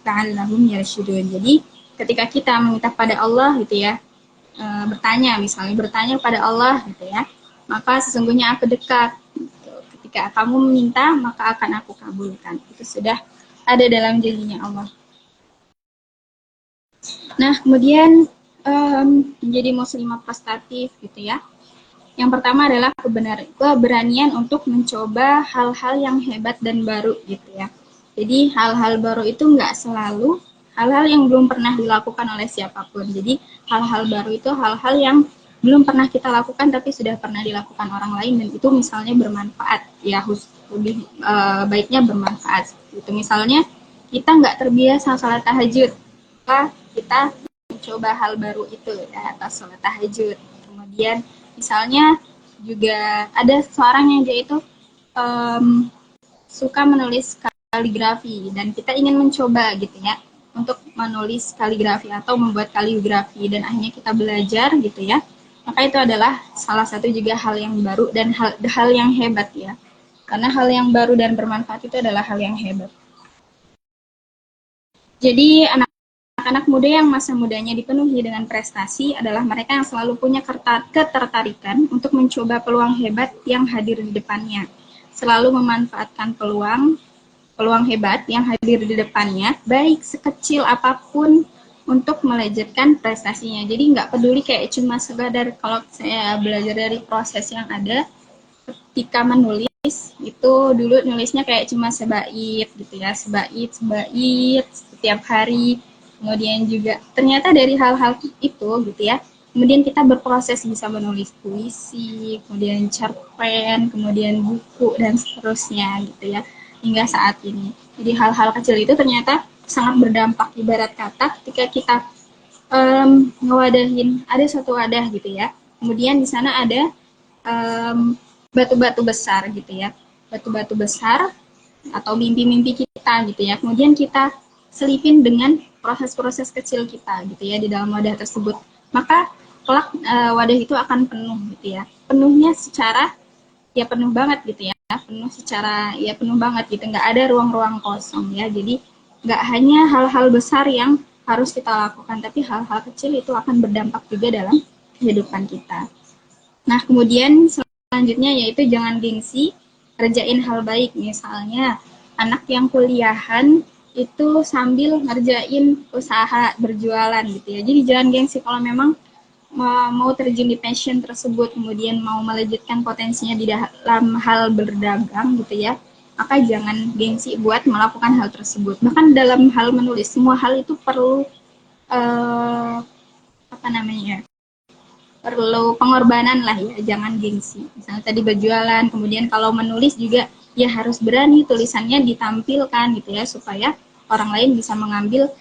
la'allahum yarsyudun. Jadi ketika kita meminta pada Allah gitu ya, bertanya pada Allah gitu ya, maka sesungguhnya aku dekat gitu. Ketika kamu meminta maka akan aku kabulkan, itu sudah ada dalam janjinya Allah. Nah kemudian menjadi muslimah prestatif gitu ya, yang pertama adalah keberanian untuk mencoba hal-hal yang hebat dan baru gitu ya. Jadi hal-hal baru itu nggak selalu hal-hal yang belum pernah dilakukan oleh siapapun. Jadi hal-hal baru itu hal-hal yang belum pernah kita lakukan tapi sudah pernah dilakukan orang lain, dan itu misalnya bermanfaat ya, lebih baiknya bermanfaat. Itu misalnya kita nggak terbiasa sholat tahajud, maka kita mencoba hal baru itu ya, atas sholat tahajud. Kemudian misalnya juga ada seorang yang dia itu suka menulis kaligrafi, dan kita ingin mencoba gitu ya untuk menulis kaligrafi atau membuat kaligrafi, dan akhirnya kita belajar gitu ya, maka itu adalah salah satu juga hal yang baru dan hal yang hebat ya, karena hal yang baru dan bermanfaat itu adalah hal yang hebat. Jadi anak-anak muda yang masa mudanya dipenuhi dengan prestasi adalah mereka yang selalu punya ketertarikan untuk mencoba peluang hebat yang hadir di depannya, selalu memanfaatkan peluang hebat yang hadir di depannya, baik sekecil apapun, untuk melejitkan prestasinya. Jadi nggak peduli kayak cuma sekadar, kalau saya belajar dari proses yang ada ketika menulis itu dulu nulisnya kayak cuma sebait gitu ya, sebait setiap hari. Kemudian juga ternyata dari hal-hal itu gitu ya, kemudian kita berproses bisa menulis puisi, kemudian cerpen, kemudian buku dan seterusnya gitu ya, hingga saat ini. Jadi hal-hal kecil itu ternyata sangat berdampak. Ibarat kata ketika kita ngewadahin, ada suatu wadah gitu ya, kemudian di sana ada batu-batu besar gitu ya, batu-batu besar atau mimpi-mimpi kita gitu ya, kemudian kita selipin dengan proses-proses kecil kita gitu ya di dalam wadah tersebut, maka kelak wadah itu akan penuh gitu ya, penuhnya secara ya penuh banget gitu ya, penuh secara ya penuh banget gitu, nggak ada ruang-ruang kosong ya. Jadi nggak hanya hal-hal besar yang harus kita lakukan, tapi hal-hal kecil itu akan berdampak juga dalam kehidupan kita. Nah kemudian selanjutnya yaitu jangan gengsi, kerjain hal baik. Misalnya anak yang kuliahan itu sambil ngerjain usaha berjualan gitu ya, jadi jangan gengsi kalau memang mau terjun di passion tersebut, kemudian mau melejitkan potensinya di dalam hal berdagang gitu ya, maka jangan gengsi buat melakukan hal tersebut. Bahkan dalam hal menulis, semua hal itu perlu apa namanya, perlu pengorbanan lah ya, jangan gengsi. Misalnya tadi berjualan, kemudian kalau menulis juga ya harus berani tulisannya ditampilkan gitu ya, supaya orang lain bisa mengambil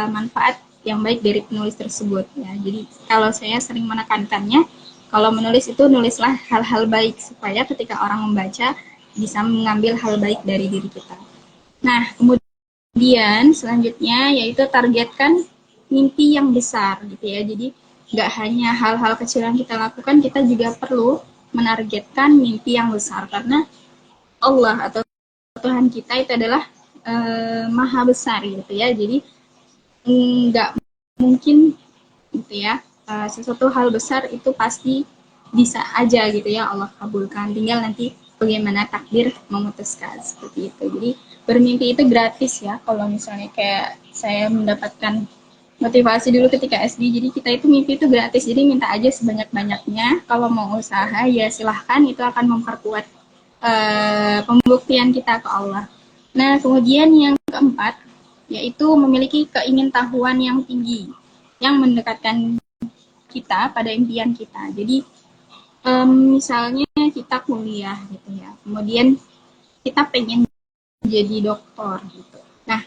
manfaat yang baik dari penulis tersebut ya. Jadi kalau saya sering menekankannya, kalau menulis itu nulislah hal-hal baik supaya ketika orang membaca bisa mengambil hal baik dari diri kita. Nah, kemudian selanjutnya yaitu targetkan mimpi yang besar gitu ya. Jadi nggak hanya hal-hal kecil yang kita lakukan, kita juga perlu menargetkan mimpi yang besar karena Allah atau Tuhan kita itu adalah maha besar gitu ya. Jadi nggak mungkin gitu ya, sesuatu hal besar itu pasti bisa aja gitu ya Allah kabulkan, tinggal nanti bagaimana takdir memutuskan seperti itu. Jadi bermimpi itu gratis ya, kalau misalnya kayak saya mendapatkan motivasi dulu ketika SD, jadi kita itu mimpi itu gratis, jadi minta aja sebanyak-banyaknya, kalau mau usaha ya silahkan, itu akan memperkuat pembuktian kita ke Allah. Nah kemudian yang keempat yaitu memiliki keingintahuan yang tinggi yang mendekatkan kita pada impian kita. Jadi misalnya kita kuliah gitu ya, kemudian kita pengen jadi dokter gitu. Nah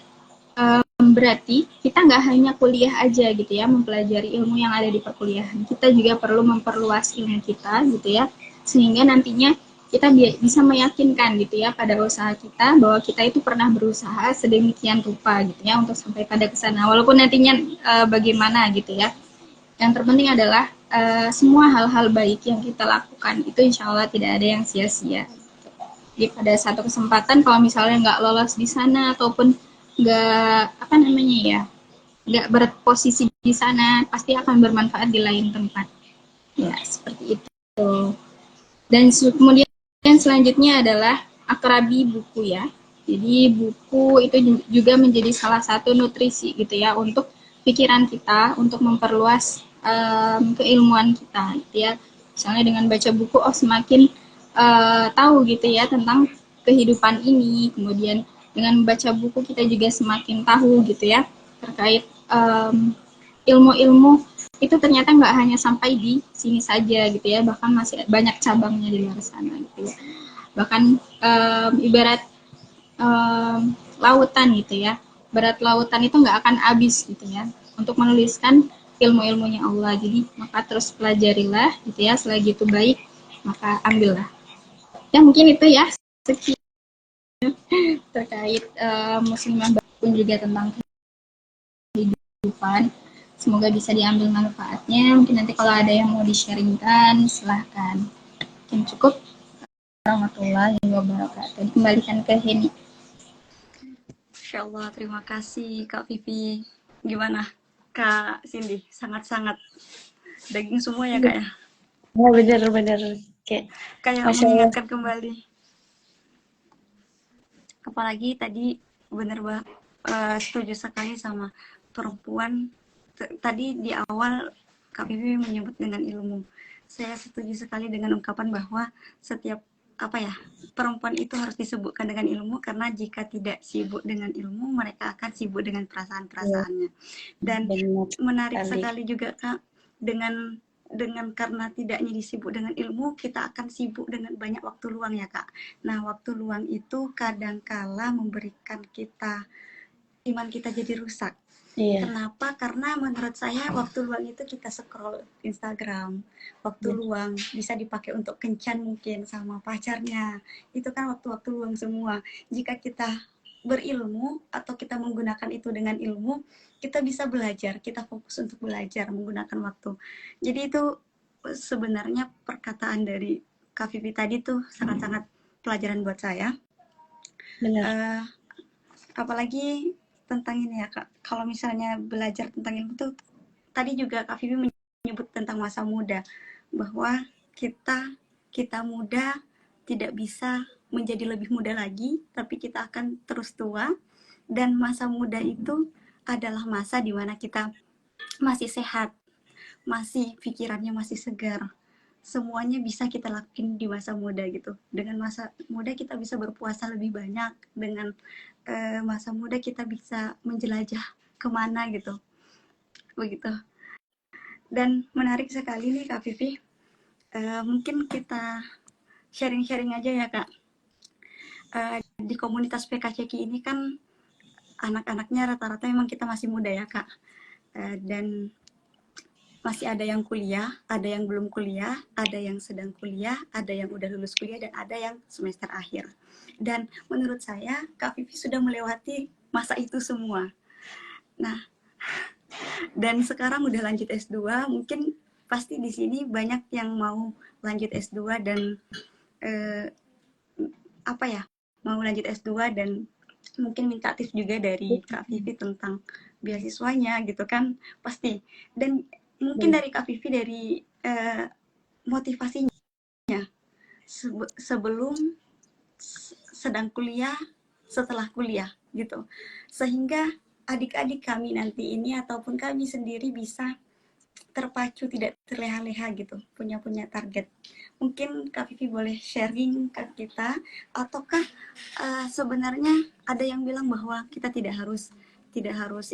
berarti kita nggak hanya kuliah aja gitu ya, mempelajari ilmu yang ada di perkuliahan. Kita juga perlu memperluas ilmu kita gitu ya, sehingga nantinya kita bisa meyakinkan gitu ya pada usaha kita bahwa kita itu pernah berusaha sedemikian rupa gitu ya untuk sampai pada kesana. Walaupun nantinya bagaimana gitu ya. Yang terpenting adalah semua hal-hal baik yang kita lakukan itu insya Allah tidak ada yang sia-sia. Jadi pada satu kesempatan kalau misalnya nggak lolos di sana ataupun nggak apa namanya ya, nggak berposisi di sana, pasti akan bermanfaat di lain tempat. Ya seperti itu. Dan kemudian selanjutnya adalah akrabi buku ya. Jadi buku itu juga menjadi salah satu nutrisi gitu ya untuk pikiran kita, untuk memperluas keilmuan kita gitu ya. Misalnya dengan baca buku, oh semakin tahu gitu ya tentang kehidupan ini. Kemudian dengan membaca buku kita juga semakin tahu gitu ya terkait ilmu-ilmu itu ternyata nggak hanya sampai di sini saja gitu ya, bahkan masih banyak cabangnya di luar sana gitu ya. Bahkan ibarat lautan gitu ya, berat lautan itu nggak akan habis gitu ya untuk menuliskan ilmu-ilmunya Allah. Jadi maka terus pelajarilah gitu ya, selagi itu baik maka ambillah. Ya mungkin itu ya sekian terkait muslimah pun juga tentang kehidupan. Semoga bisa diambil manfaatnya. Mungkin nanti kalau ada yang mau di-sharingkan, silahkan. Mungkin cukup. Warahmatullahi wabarakatuh. Dikembalikan ke Heni. Insya Allah, terima kasih Kak Vivi. Gimana Kak Cindy? Sangat-sangat daging semua ya Kak ya? Oh, bener-bener Kayak Masya Allah. mengingatkan kembali. Apalagi tadi bener banget, setuju sekali sama perempuan. Tadi di awal Kak Vivi menyebut dengan ilmu. Saya setuju sekali dengan ungkapan bahwa setiap apa ya, perempuan itu harus disebutkan dengan ilmu, karena jika tidak sibuk dengan ilmu, mereka akan sibuk dengan Iya, perasaan-perasaannya. Dan benar menarik sekali. sekali juga Kak, dengan karena tidaknya disibuk dengan ilmu, kita akan sibuk dengan banyak waktu luang ya Kak. Nah, waktu luang itu kadangkala memberikan kita, iman kita jadi rusak. Iya, Kenapa? Karena menurut saya waktu luang itu kita scroll Instagram. Waktu benar. luang bisa dipakai untuk kencan mungkin sama pacarnya. Itu kan waktu-waktu luang semua. Jika kita berilmu atau kita menggunakan itu dengan ilmu, kita bisa belajar, kita fokus untuk belajar menggunakan waktu. Jadi itu sebenarnya perkataan dari Kak Vivi tadi tuh sangat-sangat pelajaran buat saya. Benar. Eh, Apalagi tentang ini ya Kak, kalau misalnya belajar tentang ilmu tuh, tadi juga Kak Vivi menyebut tentang masa muda, bahwa kita kita muda tidak bisa menjadi lebih muda lagi, tapi kita akan terus tua. Dan masa muda itu adalah masa di mana kita masih sehat, masih pikirannya masih segar, semuanya bisa kita lakuin di masa muda gitu. Dengan masa muda kita bisa berpuasa lebih banyak, dengan masa muda kita bisa menjelajah kemana gitu, begitu. Dan menarik sekali nih Kak Vivi. Mungkin kita sharing-sharing aja ya Kak. Di komunitas PKCK ini kan anak-anaknya rata-rata memang kita masih muda ya Kak. Dan masih ada yang kuliah, ada yang belum kuliah, ada yang sedang kuliah, ada yang udah lulus kuliah, dan ada yang semester akhir. Dan menurut saya, Kak Vivi sudah melewati masa itu semua. Nah, dan sekarang udah lanjut S2, mungkin pasti di sini banyak yang mau lanjut S2 dan eh, apa ya, mau lanjut S2 dan mungkin minta tips juga dari Kak Vivi tentang beasiswanya gitu kan, pasti. Dan mungkin dari Kak Vivi, dari motivasinya sebelum, sedang kuliah, setelah kuliah gitu, sehingga adik-adik kami nanti ini ataupun kami sendiri bisa terpacu, tidak terleha-leha gitu, punya target. Mungkin Kak Vivi boleh sharing ke kita, ataukah sebenarnya ada yang bilang bahwa kita tidak harus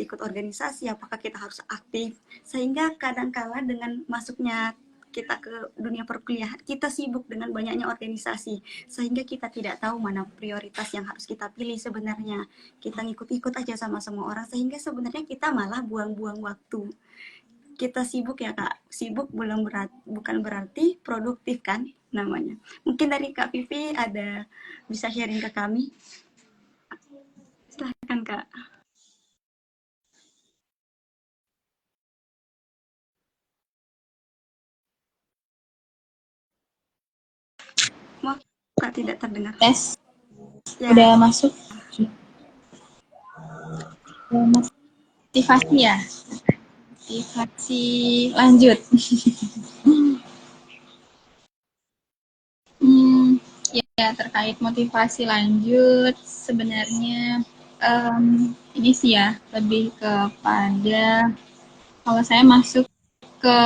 ikut organisasi, apakah kita harus aktif, sehingga kadangkala dengan masuknya kita ke dunia perkuliahan, kita sibuk dengan banyaknya organisasi, sehingga kita tidak tahu mana prioritas yang harus kita pilih sebenarnya. Kita ngikut-ikut aja sama semua orang, sehingga sebenarnya kita malah buang-buang waktu. Kita sibuk ya Kak, sibuk bukan berarti produktif kan namanya. Mungkin dari Kak Vivi ada bisa sharing ke kami, silahkan Kak. Maaf Kak, tidak terdengar Tes, ya. udah masuk. Motivasi ya, motivasi lanjut. Hmm, ya terkait motivasi lanjut sebenarnya ini sih ya lebih kepada kalau saya masuk ke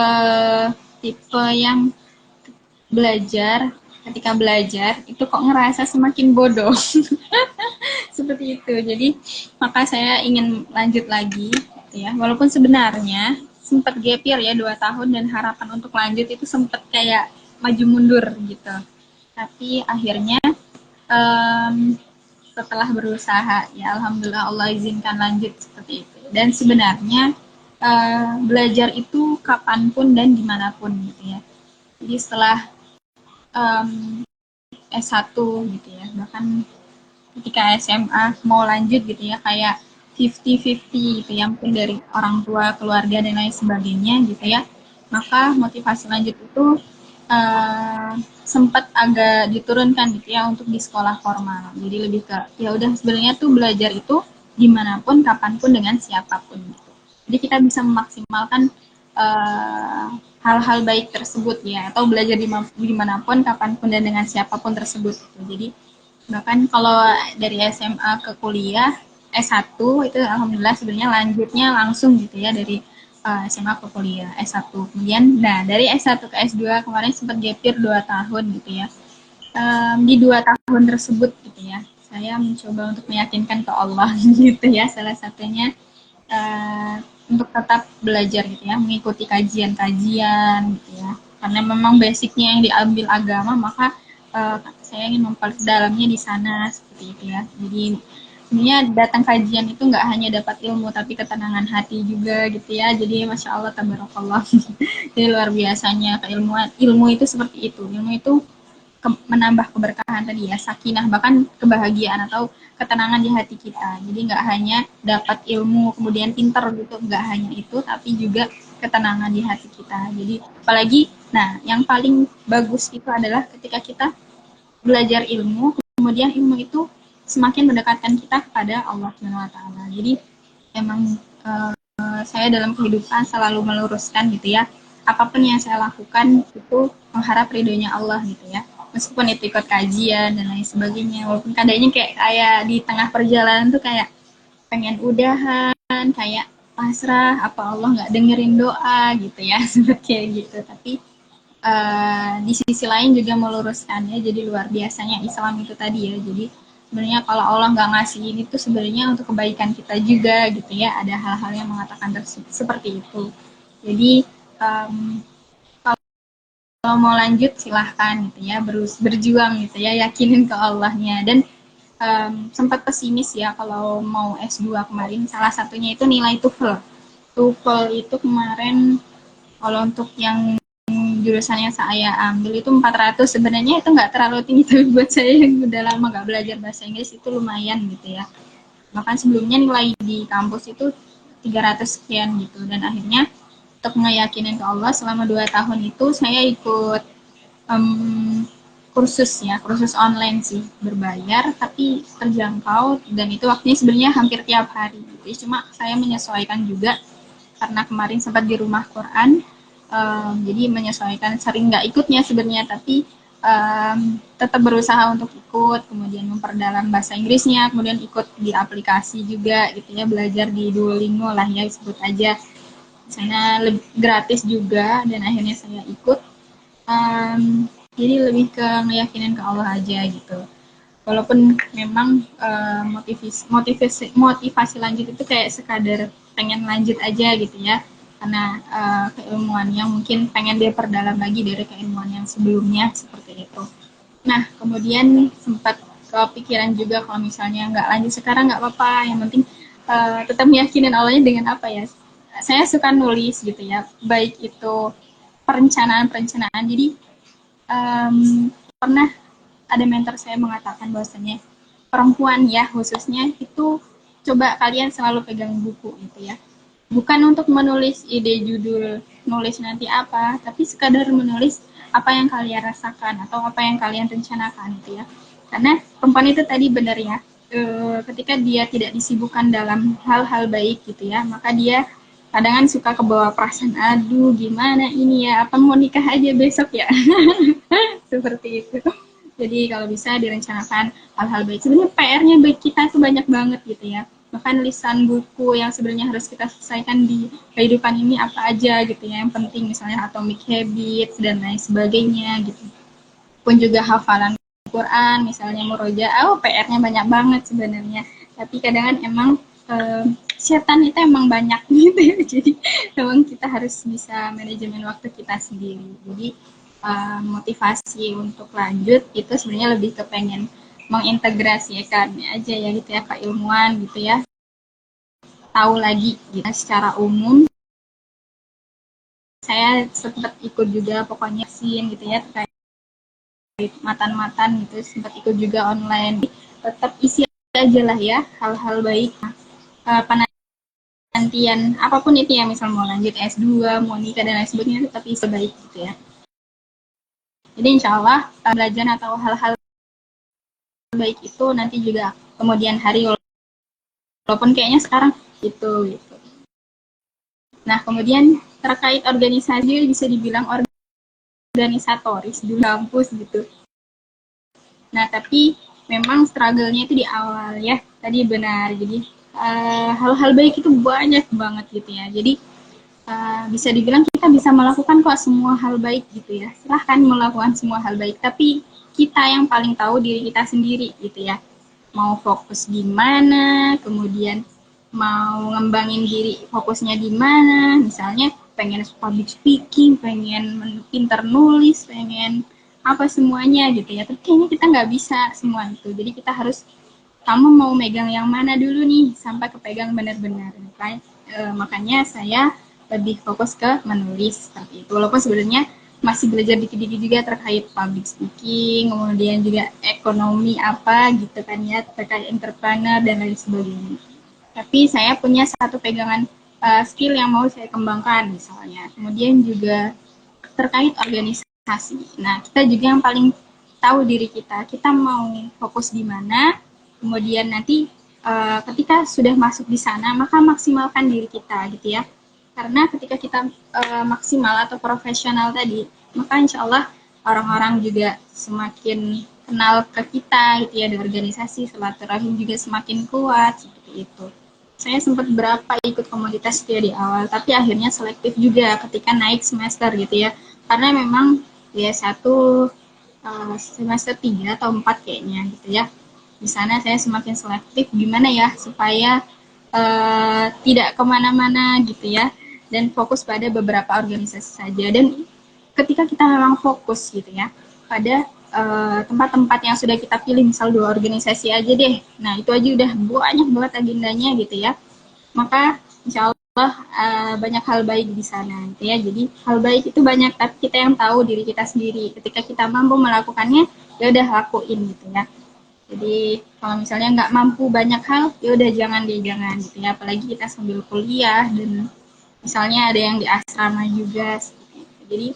tipe yang belajar ketika belajar itu kok ngerasa semakin bodoh seperti itu. Jadi maka saya ingin lanjut lagi gitu ya. Walaupun sebenarnya sempat gap year ya 2 tahun dan harapan untuk lanjut itu sempat kayak maju mundur gitu. Tapi akhirnya um, setelah berusaha ya alhamdulillah Allah izinkan lanjut seperti itu. Dan sebenarnya belajar itu kapanpun dan dimanapun gitu ya. Jadi setelah um, S1 gitu ya, bahkan ketika SMA mau lanjut gitu ya, kayak 50-50 gitu ya, mungkin dari orang tua, keluarga, dan lain sebagainya gitu ya, maka motivasi lanjut itu sempat agak diturunkan gitu ya untuk di sekolah formal. Jadi lebih ke ya udah sebenarnya tuh belajar itu dimanapun, kapanpun, dengan siapapun gitu. Jadi kita bisa memaksimalkan hal-hal baik tersebut ya, atau belajar dimanapun, kapanpun, dan dengan siapapun tersebut gitu. Jadi bahkan kalau dari SMA ke kuliah S1 itu alhamdulillah sebenarnya lanjutnya langsung gitu ya dari SMA ke kuliah S1. Kemudian nah dari S1 ke S2 kemarin sempat gap year 2 tahun gitu ya. Di 2 tahun tersebut gitu ya, saya mencoba untuk meyakinkan ke Allah gitu ya, salah satunya untuk tetap belajar gitu ya, mengikuti kajian-kajian gitu ya. Karena memang basicnya yang diambil agama, maka saya ingin memperdalamnya di sana seperti itu ya. Jadi sebenarnya datang kajian itu nggak hanya dapat ilmu tapi ketenangan hati juga gitu ya. Jadi masya Allah tabarakallah. Jadi luar biasanya keilmuan, ilmu itu seperti itu. Ilmu itu menambah keberkahan tadi ya, sakinah, bahkan kebahagiaan atau ketenangan di hati kita. Jadi nggak hanya dapat ilmu kemudian pinter gitu, nggak hanya itu, tapi juga ketenangan di hati kita. Jadi apalagi, nah yang paling bagus itu adalah ketika kita belajar ilmu, kemudian ilmu itu semakin mendekatkan kita kepada Allah Subhanahu Wa Taala. Jadi emang saya dalam kehidupan selalu meluruskan gitu ya, apapun yang saya lakukan itu mengharap ridhonya Allah gitu ya, meskipun itu ikut kajian dan lain sebagainya, walaupun kadangnya kayak di tengah perjalanan tuh kayak pengen udahan, kayak pasrah, apa Allah nggak dengerin doa gitu ya seperti kayak gitu. Tapi di sisi lain juga meluruskannya, jadi luar biasanya Islam itu tadi ya. Jadi sebenarnya kalau Allah nggak ngasih ini tuh sebenarnya untuk kebaikan kita juga gitu ya, ada hal-hal yang mengatakan seperti itu. Jadi um, kalau mau lanjut silahkan gitu ya, berjuang gitu ya, yakinin ke Allahnya. Dan sempat pesimis ya kalau mau S2 kemarin, salah satunya itu nilai TOEFL. TOEFL itu kemarin kalau untuk yang jurusan yang saya ambil itu 400, sebenarnya itu nggak terlalu tinggi, tapi buat saya yang udah lama nggak belajar bahasa Inggris itu lumayan gitu ya. Bahkan sebelumnya nilai di kampus itu 300 sekian gitu, dan akhirnya untuk ngeyakinin ke Allah selama 2 tahun itu saya ikut um, kursus online sih, berbayar tapi terjangkau, dan itu waktunya sebenarnya hampir tiap hari gitu. Cuma saya menyesuaikan juga karena kemarin sempat di rumah Quran, jadi menyesuaikan, sering nggak ikutnya sebenarnya, tapi tetap berusaha untuk ikut, kemudian memperdalam bahasa Inggrisnya, kemudian ikut di aplikasi juga gitu ya, belajar di Duolingo lah ya, sebut aja, sana gratis juga, dan akhirnya saya ikut. Jadi lebih ke meyakinin ke Allah aja gitu. Walaupun memang motivasi lanjut itu kayak sekadar pengen lanjut aja gitu ya, karena keilmuan yang mungkin pengen dia perdalam lagi dari keilmuan yang sebelumnya seperti itu. Nah, kemudian sempat kepikiran juga kalau misalnya nggak lanjut sekarang nggak apa-apa, yang penting tetap meyakinin Allahnya dengan apa ya. Saya suka nulis gitu ya, baik itu perencanaan. Jadi pernah ada mentor saya mengatakan bahwasanya perempuan ya khususnya itu coba kalian selalu pegang buku gitu ya. Bukan untuk menulis ide judul, nulis nanti apa, tapi sekadar menulis apa yang kalian rasakan atau apa yang kalian rencanakan gitu ya. Karena perempuan itu tadi benar ya, ketika dia tidak disibukkan dalam hal-hal baik gitu ya, maka dia kadang kan suka kebawa perasaan, aduh gimana ini ya, apa mau nikah aja besok ya. Seperti itu. Jadi kalau bisa direncanakan hal-hal baik. Sebenarnya PR-nya baik kita itu banyak banget gitu ya. Bahkan lisan buku yang sebenarnya harus kita selesaikan di kehidupan ini apa aja gitu ya. Yang penting misalnya Atomic Habits dan lain sebagainya gitu. Pun juga hafalan Quran, misalnya murojaah, PR-nya banyak banget sebenarnya. Tapi kadang kan emang setan itu emang banyak gitu ya. Jadi emang kita harus bisa manajemen waktu kita sendiri. Jadi motivasi untuk lanjut itu sebenarnya lebih ke pengen mengintegrasikan aja ya gitu ya, keilmuan gitu ya, tahu lagi gitu secara umum. Saya sempat ikut juga pokoknya sin gitu ya, terkait matan-matan gitu, sempat ikut juga online. Tetap isi aja lah ya hal-hal baik, penantian apapun itu ya, misal mau lanjut S2, mau nikah dan lain sebagainya, tetap isi baik gitu ya. Jadi insya Allah belajar atau hal-hal baik itu nanti juga kemudian hari, walaupun kayaknya sekarang gitu. Nah, kemudian terkait organisasi bisa dibilang organisatoris di kampus gitu. Nah, tapi memang struggle-nya itu di awal ya. Tadi benar. Jadi hal-hal baik itu banyak banget gitu ya. Jadi bisa dibilang kita bisa melakukan kok semua hal baik gitu ya. Silahkan melakukan semua hal baik, tapi kita yang paling tahu diri kita sendiri gitu ya. Mau fokus di mana, kemudian mau ngembangin diri fokusnya di mana, misalnya pengen public speaking, pengen pinter nulis, pengen apa semuanya gitu ya, tapi kayaknya kita nggak bisa semua itu. Jadi kita harus, kamu mau megang yang mana dulu nih sampai kepegang benar-benar. Makanya saya lebih fokus ke menulis seperti itu, walaupun sebenarnya masih belajar dikit-dikit juga terkait public speaking, kemudian juga ekonomi apa gitu kan ya, terkait entrepreneur dan lain sebagainya. Tapi saya punya satu pegangan skill yang mau saya kembangkan misalnya. Kemudian juga terkait organisasi. Nah, kita juga yang paling tahu diri kita mau fokus di mana, kemudian nanti ketika sudah masuk di sana, maka maksimalkan diri kita gitu ya. Karena ketika kita maksimal atau profesional tadi, maka insya Allah orang-orang juga semakin kenal ke kita gitu ya, di organisasi, silaturahim juga semakin kuat seperti itu. Saya sempat berapa ikut komunitas ya di awal, tapi akhirnya selektif juga ketika naik semester gitu ya, karena memang ya satu semester 3 atau 4 kayaknya gitu ya, di sana saya semakin selektif gimana ya supaya tidak kemana-mana gitu ya, dan fokus pada beberapa organisasi saja. Dan ketika kita memang fokus gitu ya pada tempat-tempat yang sudah kita pilih, misal 2 organisasi aja deh, nah itu aja udah banyak banget agendanya gitu ya, maka insya Allah banyak hal baik di sana gitu ya. Jadi hal baik itu banyak, tapi kita yang tahu diri kita sendiri. Ketika kita mampu melakukannya, ya udah lakuin gitu ya. Jadi kalau misalnya nggak mampu banyak hal, ya udah jangan gitu ya. Apalagi kita sambil kuliah dan misalnya ada yang di asrama juga seperti itu. Jadi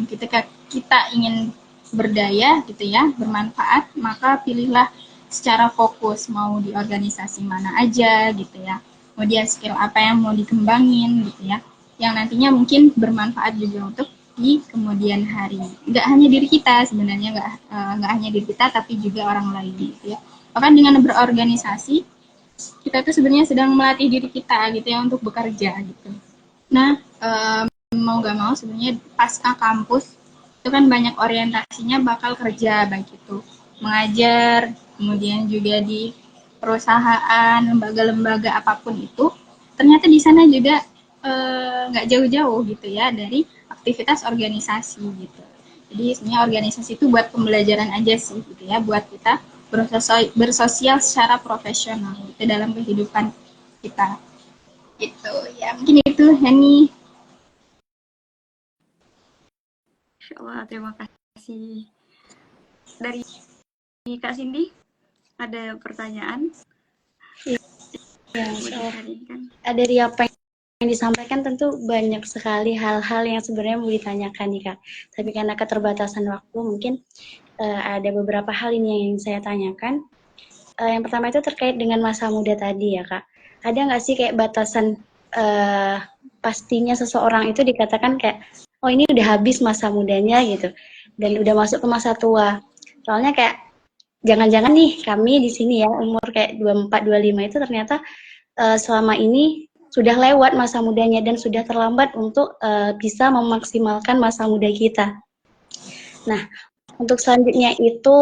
ketika kita ingin berdaya gitu ya, bermanfaat, maka pilihlah secara fokus, mau di organisasi mana aja gitu ya, kemudian skill apa yang mau dikembangin gitu ya, yang nantinya mungkin bermanfaat juga untuk di kemudian hari. Nggak hanya diri kita sebenarnya, nggak hanya diri kita, tapi juga orang lain gitu ya. Bahkan dengan berorganisasi, kita itu sebenarnya sedang melatih diri kita gitu ya untuk bekerja gitu. Nah, mau gak mau sebenarnya pasca kampus itu kan banyak orientasinya bakal kerja, baik itu mengajar, kemudian juga di perusahaan, lembaga-lembaga apapun itu, ternyata di sana juga nggak jauh-jauh gitu ya dari aktivitas organisasi gitu. Jadi sebenarnya organisasi itu buat pembelajaran aja sih gitu ya, buat kita bersosial secara profesional gitu dalam kehidupan kita. Itu ya, mungkin itu Henny. Insya Allah, terima kasih. Dari Kak Cindy, ada pertanyaan? Ya, so, Kan? dari apa yang disampaikan tentu banyak sekali hal-hal yang sebenarnya mau ditanyakan nih Kak. Tapi karena keterbatasan waktu mungkin ada beberapa hal ini yang ingin saya tanyakan. Yang pertama itu terkait dengan masa muda tadi ya Kak. Ada nggak sih kayak batasan pastinya seseorang itu dikatakan kayak, oh ini udah habis masa mudanya gitu, dan udah masuk ke masa tua. Soalnya kayak jangan-jangan nih kami di sini ya umur kayak 24, 25 itu ternyata selama ini sudah lewat masa mudanya dan sudah terlambat untuk bisa memaksimalkan masa muda kita. Nah, untuk selanjutnya itu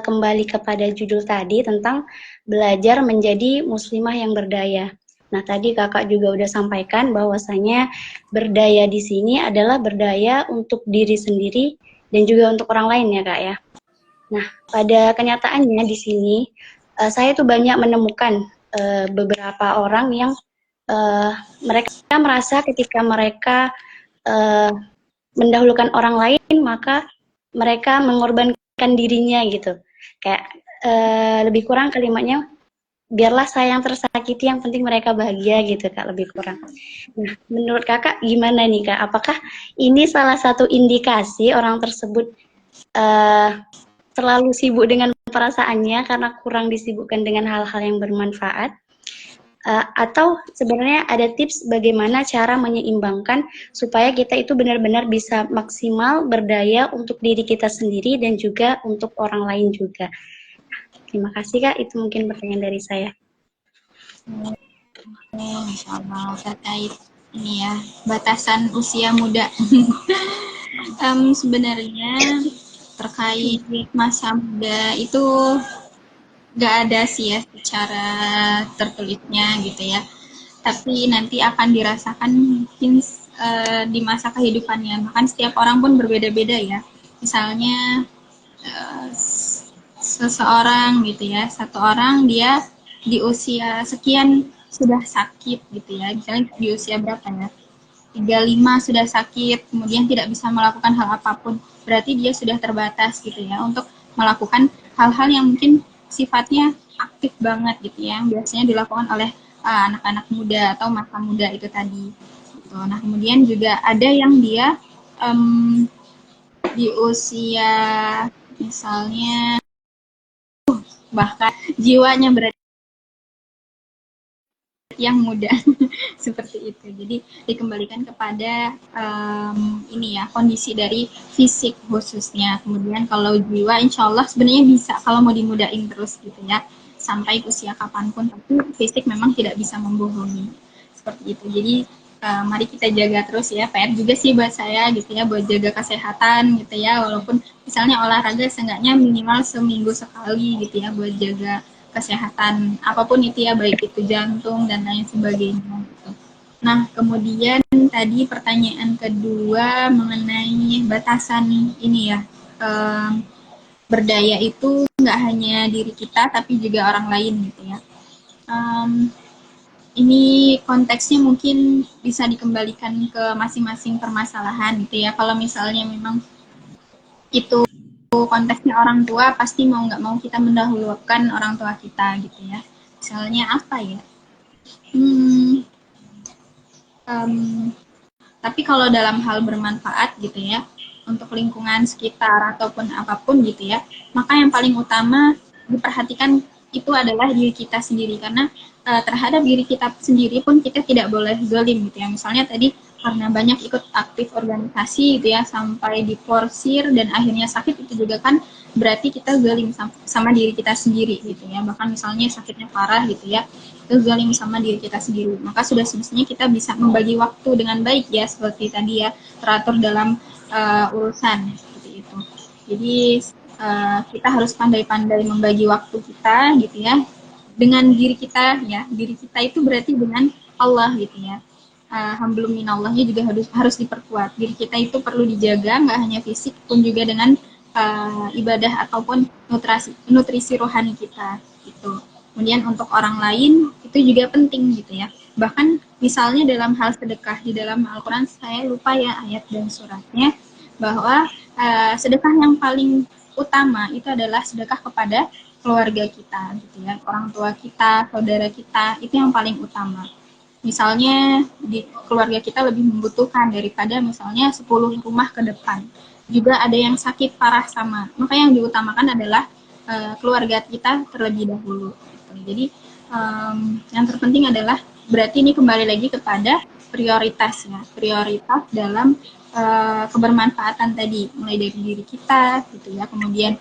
kembali kepada judul tadi tentang belajar menjadi muslimah yang berdaya. Nah, tadi Kakak juga udah sampaikan bahwasanya berdaya di sini adalah berdaya untuk diri sendiri dan juga untuk orang lain ya, Kak ya. Nah, pada kenyataannya di sini saya tuh banyak menemukan beberapa orang yang mereka merasa ketika mereka mendahulukan orang lain, maka mereka mengorbankan dirinya gitu. Kayak lebih kurang kalimatnya, biarlah saya yang tersakiti, yang penting mereka bahagia gitu Kak, lebih kurang. Nah, menurut Kakak gimana nih Kak? Apakah ini salah satu indikasi orang tersebut terlalu sibuk dengan perasaannya karena kurang disibukkan dengan hal-hal yang bermanfaat? Atau sebenarnya ada tips bagaimana cara menyeimbangkan supaya kita itu benar-benar bisa maksimal berdaya untuk diri kita sendiri dan juga untuk orang lain juga. Terima kasih Kak, itu mungkin pertanyaan dari saya. Insya Allah terkait ini ya, batasan usia muda. Sebenarnya terkait masa muda itu nggak ada sih ya secara tertulisnya gitu ya. Tapi nanti akan dirasakan mungkin di masa kehidupannya. Bahkan setiap orang pun berbeda-beda ya. Misalnya seseorang gitu ya, satu orang dia di usia sekian sudah sakit gitu ya, misalnya di usia berapa ya, 35 sudah sakit, kemudian tidak bisa melakukan hal apapun, berarti dia sudah terbatas gitu ya untuk melakukan hal-hal yang mungkin sifatnya aktif banget gitu ya, yang biasanya dilakukan oleh anak-anak muda atau masa muda itu tadi. Gitu. Nah kemudian juga ada yang dia di usia misalnya bahkan jiwanya berarti yang muda seperti itu. Jadi dikembalikan kepada ini ya, kondisi dari fisik khususnya. Kemudian kalau jiwa insya Allah sebenarnya bisa kalau mau dimudain terus gitu ya sampai usia kapanpun, tapi fisik memang tidak bisa membohongi seperti itu. Jadi mari kita jaga terus ya, PR juga sih buat saya gitu ya, buat jaga kesehatan gitu ya, walaupun misalnya olahraga seenggaknya minimal seminggu sekali gitu ya, buat jaga kesehatan apapun itu ya, baik itu jantung dan lain sebagainya gitu. Nah, kemudian tadi pertanyaan kedua mengenai batasan ini ya, berdaya itu nggak hanya diri kita tapi juga orang lain gitu ya. Um, ini konteksnya mungkin bisa dikembalikan ke masing-masing permasalahan gitu ya. Kalau misalnya memang itu konteksnya orang tua, pasti mau nggak mau kita mendahulukan orang tua kita gitu ya. Misalnya apa ya? Hmm, um, tapi kalau dalam hal bermanfaat gitu ya, untuk lingkungan sekitar ataupun apapun gitu ya, maka yang paling utama diperhatikan itu adalah diri kita sendiri karena terhadap diri kita sendiri pun kita tidak boleh zalim gitu ya. Misalnya tadi karena banyak ikut aktif organisasi gitu ya sampai diporsir dan akhirnya sakit, itu juga kan berarti kita zalim sama diri kita sendiri gitu ya. Bahkan misalnya sakitnya parah gitu ya, kita zalim sama diri kita sendiri. Maka sudah semestinya kita bisa membagi waktu dengan baik ya, seperti tadi ya, teratur dalam urusan seperti itu. Jadi kita harus pandai-pandai membagi waktu kita gitu ya dengan diri kita ya. Diri kita itu berarti dengan Allah gitu ya. Hamblum minallahnya juga harus diperkuat. Diri kita itu perlu dijaga, nggak hanya fisik pun juga dengan ibadah ataupun nutrisi rohani kita gitu. Kemudian untuk orang lain itu juga penting gitu ya. Bahkan misalnya dalam hal sedekah, di dalam Al-Quran saya lupa ya ayat dan suratnya, bahwa sedekah yang paling utama itu adalah sedekah kepada keluarga kita gitu ya, orang tua kita, saudara kita, itu yang paling utama. Misalnya di keluarga kita lebih membutuhkan daripada misalnya 10 rumah ke depan. Juga ada yang sakit parah sama. Maka yang diutamakan adalah keluarga kita terlebih dahulu. Gitu. Jadi yang terpenting adalah berarti ini kembali lagi kepada prioritasnya, prioritas dalam kebermanfaatan tadi, mulai dari diri kita gitu ya, kemudian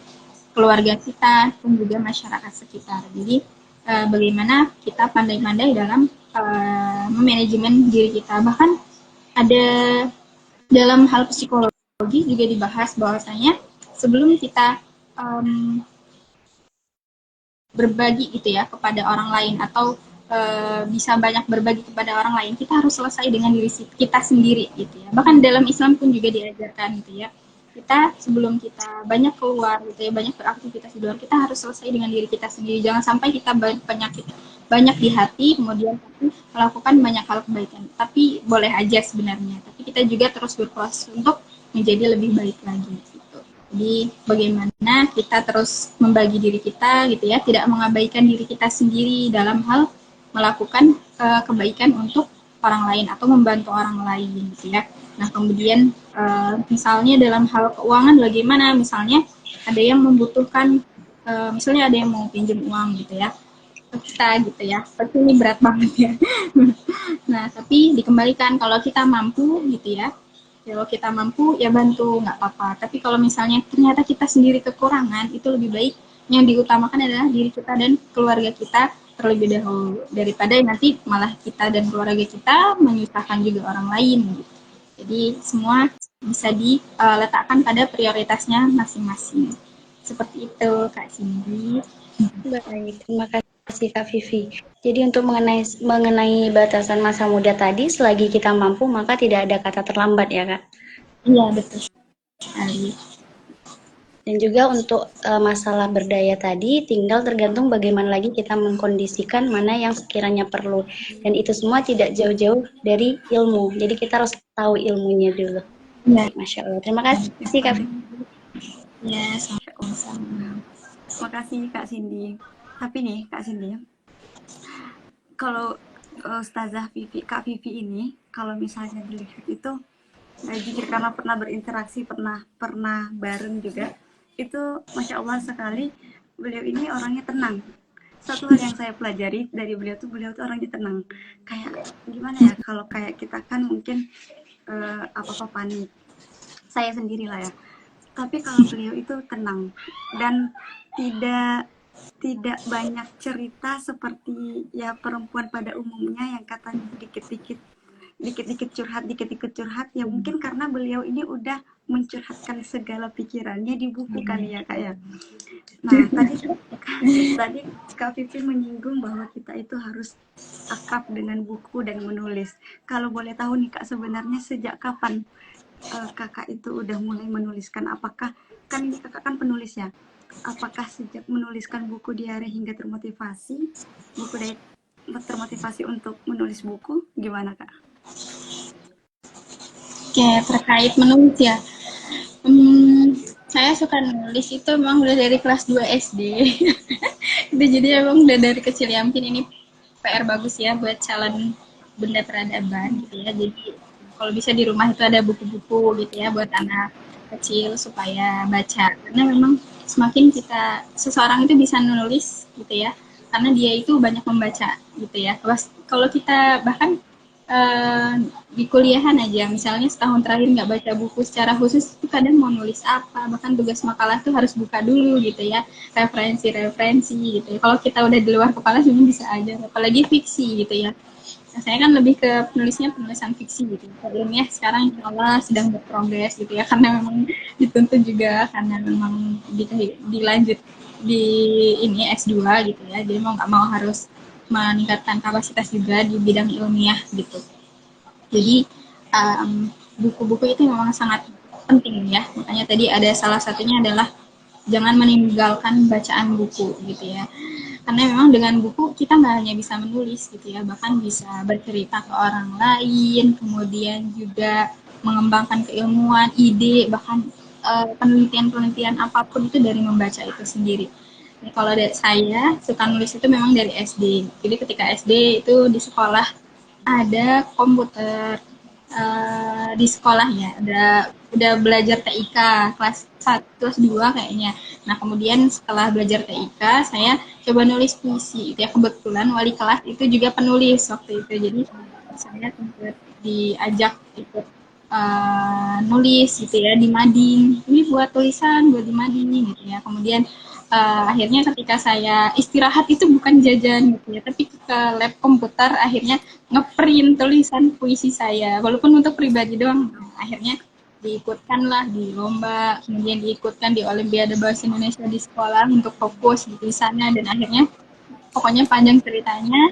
keluarga kita dan juga masyarakat sekitar. Jadi bagaimana kita pandai-pandai dalam memanajemen diri kita. Bahkan ada dalam hal psikologi juga dibahas bahwasanya sebelum kita berbagi gitu ya kepada orang lain atau bisa banyak berbagi kepada orang lain, kita harus selesai dengan diri kita sendiri gitu ya. Bahkan dalam Islam pun juga diajarkan gitu ya. Kita sebelum kita banyak keluar gitu ya, banyak beraktivitas di luar, kita harus selesai dengan diri kita sendiri. Jangan sampai kita banyak di hati kemudian melakukan banyak hal kebaikan. Tapi boleh aja sebenarnya. Tapi kita juga terus berproses untuk menjadi lebih baik lagi gitu. Jadi bagaimana kita terus membagi diri kita gitu ya, tidak mengabaikan diri kita sendiri dalam hal melakukan kebaikan untuk orang lain atau membantu orang lain gitu ya. Nah kemudian misalnya dalam hal keuangan bagaimana, misalnya ada yang membutuhkan, misalnya ada yang mau pinjam uang gitu ya ke kita gitu ya, pasti ini berat banget ya. Nah tapi dikembalikan kalau kita mampu gitu ya, kalau kita mampu ya bantu nggak apa-apa. Tapi kalau misalnya ternyata kita sendiri kekurangan, itu lebih baik yang diutamakan adalah diri kita dan keluarga kita terlebih dahulu, daripada nanti malah kita dan keluarga kita menyusahkan juga orang lain gitu. Jadi semua bisa diletakkan pada prioritasnya masing-masing. Seperti itu Kak Cindy. Baik, terima kasih Kak Vivi. Jadi untuk mengenai batasan masa muda tadi, selagi kita mampu maka tidak ada kata terlambat ya Kak. Iya betul sekali. Dan juga untuk masalah berdaya tadi, tinggal tergantung bagaimana lagi kita mengkondisikan mana yang sekiranya perlu. Dan itu semua tidak jauh-jauh dari ilmu. Jadi kita harus tahu ilmunya dulu. Ya, Masya Allah. Terima kasih Kak Vivi. ya sama-sama. Terima kasih Kak Cindy. Tapi nih Kak Cindy, kalau Ustazah Vivi, Kak Vivi ini, kalau misalnya dilihat itu, jujur karena pernah berinteraksi, pernah bareng juga, itu Masya Allah sekali, beliau ini orangnya tenang. Satu hal yang saya pelajari dari beliau tuh orangnya tenang. Kayak gimana ya, kalau kayak kita kan mungkin apa-apa panik. Saya sendirilah ya. Tapi kalau beliau itu tenang dan tidak tidak banyak cerita seperti ya perempuan pada umumnya yang katanya dikit-dikit curhat ya, mungkin karena beliau ini udah mencurhatkan segala pikirannya di buku kali ya Kak ya. Nah tadi Tadi Kak Vivi menyinggung bahwa kita itu harus akrab dengan buku dan menulis. Kalau boleh tahu nih Kak, sebenarnya sejak kapan Kakak itu udah mulai menuliskan? Apakah, kan ini Kakak kan penulis ya? Apakah sejak menuliskan buku diari hingga termotivasi, buku diary termotivasi untuk menulis buku, gimana Kak? Oke, terkait menulis ya. Hmm, saya suka nulis itu memang udah dari kelas 2 SD. Itu jadi emang udah dari kecil ya. Mungkin ini PR bagus ya buat calon bunda peradaban gitu ya. Jadi kalau bisa di rumah itu ada buku-buku gitu ya buat anak kecil supaya baca. Karena memang semakin kita seseorang itu bisa nulis gitu ya. Karena dia itu banyak membaca gitu ya. Kalau kita bahkan eh, di kuliahan aja, misalnya setahun terakhir nggak baca buku secara khusus, itu kadang mau nulis apa, bahkan tugas makalah tuh harus buka dulu gitu ya, referensi-referensi gitu ya. Kalau kita udah di luar kepala sebenarnya bisa aja, apalagi fiksi gitu ya. Nah, saya kan lebih ke penulisan fiksi gitu. Kalau ilmiah sekarang insya Allah sedang berprogres gitu ya, karena memang dituntut juga, karena memang dilanjut di ini S2 gitu ya, jadi mau nggak mau harus meningkatkan kapasitas juga di bidang ilmiah gitu. Jadi buku-buku itu memang sangat penting ya. Makanya tadi ada salah satunya adalah jangan meninggalkan bacaan buku gitu ya. Karena memang dengan buku kita nggak hanya bisa menulis gitu ya, bahkan bisa bercerita ke orang lain, kemudian juga mengembangkan keilmuan, ide, bahkan penelitian-penelitian apapun itu dari membaca itu sendiri. Jadi kalau dari saya suka nulis itu memang dari SD. Jadi ketika SD itu di sekolah ada komputer di sekolahnya, udah belajar TIK kelas 1, kelas 2 kayaknya. Nah, kemudian setelah belajar TIK, saya coba nulis puisi. Itu ya kebetulan wali kelas itu juga penulis waktu itu. Jadi saya sempat diajak ikut nulis gitu ya di mading. Ini buat tulisan, buat di mading gitu ya. Kemudian akhirnya ketika saya istirahat itu bukan jajan gitu ya, tapi ke lab komputer akhirnya ngeprint tulisan puisi saya, walaupun untuk pribadi doang. Akhirnya diikutkan lah di lomba, kemudian diikutkan di Olimpiade Bahasa Indonesia di sekolah untuk fokus di sana, dan akhirnya pokoknya panjang ceritanya,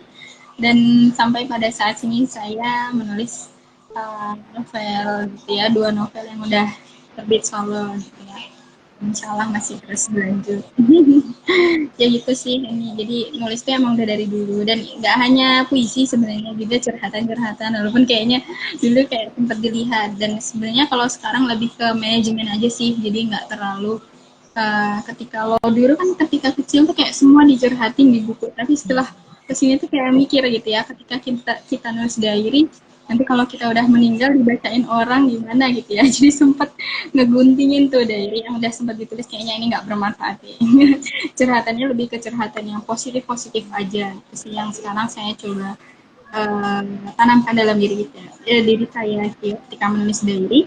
dan sampai pada saat ini saya menulis novel gitu ya, 2 novel yang udah terbit solo gitu ya. Insya Allah masih terus berlanjut. Ya gitu sih ini. Jadi nulis tuh emang udah dari dulu, dan nggak hanya puisi sebenarnya, juga curhatan-curhatan. Walaupun kayaknya dulu kayak sempat dilihat, dan sebenarnya kalau sekarang lebih ke manajemen aja sih. Jadi nggak terlalu ketika lo dulu kan ketika kecil tuh kayak semua dicurhatin di buku, tapi setelah kesini tuh kayak mikir gitu ya, ketika kita nulis diary, nanti kalau kita udah meninggal dibacain orang gimana gitu ya. Jadi sempet ngeguntingin tuh diary yang udah sempat ditulis, kayaknya ini nggak bermanfaat ya. Curhatannya lebih ke curhatan yang positif-positif aja. Itu sih yang sekarang saya coba tanamkan dalam diri saya ketika menulis diary.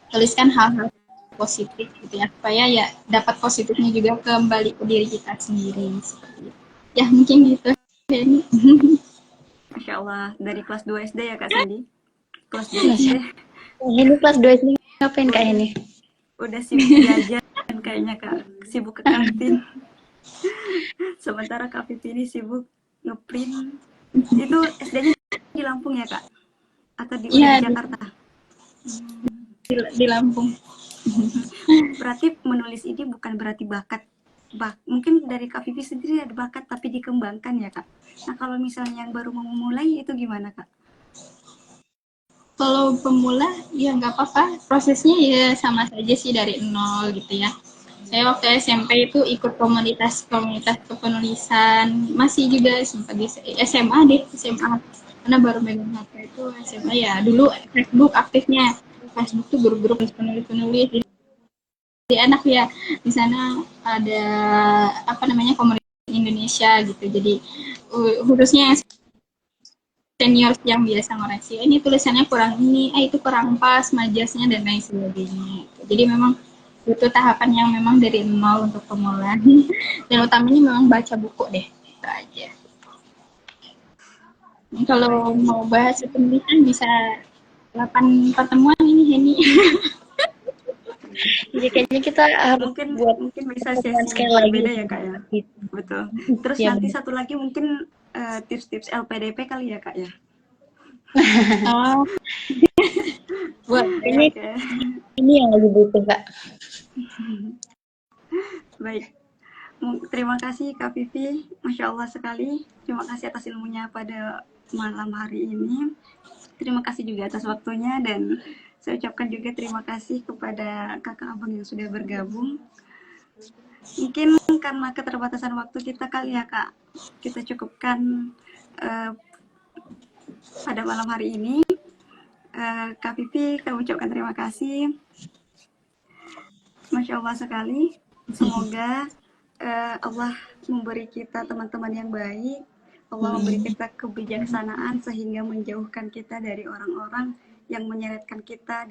Tuliskan hal-hal positif gitu ya, supaya ya dapat positifnya juga kembali ke diri kita sendiri seperti itu. Ya mungkin gitu. Masya Allah, dari kelas 2 SD ya Kak Cindy? Kelas 2 SD Ini kelas 2 ini ngapain Kak ini? udah sibuk jajan kayaknya Kak, sibuk ke kantin. Sementara Kak Vivi ini sibuk ngeprint. Itu SD-nya di Lampung ya Kak? Atau udah di Iya, Jakarta? di Lampung. Berarti menulis ini bukan berarti bakat. Mungkin dari Kak Vivi sendiri ada bakat tapi dikembangkan ya Kak. Nah kalau misalnya yang baru mau memulai itu gimana Kak? Kalau pemula ya nggak apa-apa, prosesnya ya sama saja sih dari nol gitu ya. Saya waktu SMP itu ikut komunitas kepenulisan, masih juga sempat di SMA deh, SMA, karena baru megang HP itu SMA ya. Dulu Facebook aktifnya, Facebook tuh grup-grup penulis-penulis, jadi enak ya. Di sana ada apa namanya, komunitas Indonesia gitu. Jadi khususnya yang senior yang biasa ngoreksi, ini tulisannya kurang ini, itu kurang pas majasnya dan lain sebagainya. Jadi memang butuh tahapan yang memang dari nol untuk pemula. Dan utamanya memang baca buku deh, itu aja. Kalau mau bahas penulisan bisa 8 pertemuan ini Henny. Jadi kayaknya kita harus Mungkin buat mungkin bisa pertemuan sesi sekali yang lagi. berbeda ya Kak ya. Gitu. Betul. Terus Ya nanti benar. satu lagi mungkin tips-tips LPDP kali ya Kak ya. Oh, buat Kayaknya Oke. ini yang lagi butuh Kak. Baik. Terima kasih Kak Vivi, Masya Allah sekali. Terima kasih atas ilmunya pada malam hari ini. Terima kasih juga atas waktunya dan saya ucapkan juga terima kasih kepada kakak abang yang sudah bergabung. Mungkin karena keterbatasan waktu kita kali ya Kak, kita cukupkan eh, pada malam hari ini. Kak Vivi, kami ucapkan terima kasih. Masya Allah sekali. Semoga Allah memberi kita teman-teman yang baik. Allah memberi kita kebijaksanaan sehingga menjauhkan kita dari orang-orang yang menyeretkan kita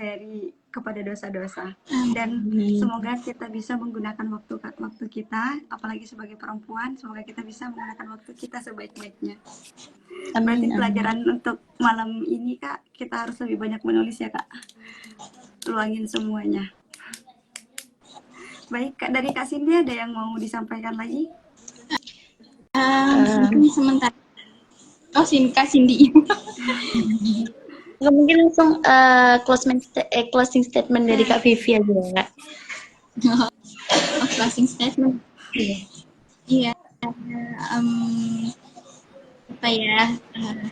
kepada dosa-dosa. Dan semoga kita bisa menggunakan waktu kita, apalagi sebagai perempuan, semoga kita bisa menggunakan waktu kita sebaik-baiknya. Berarti Amin. pelajaran untuk malam ini Kak, kita harus lebih banyak menulis ya Kak. Luangin semuanya. Baik, Kak, dari Kak Cindy ada yang mau disampaikan lagi? mungkin sementara. Oh, Cindy. Mungkin langsung closing statement dari Kak Vivi aja ya Kak. Oh, closing statement. Iya. Iya. Apa ya,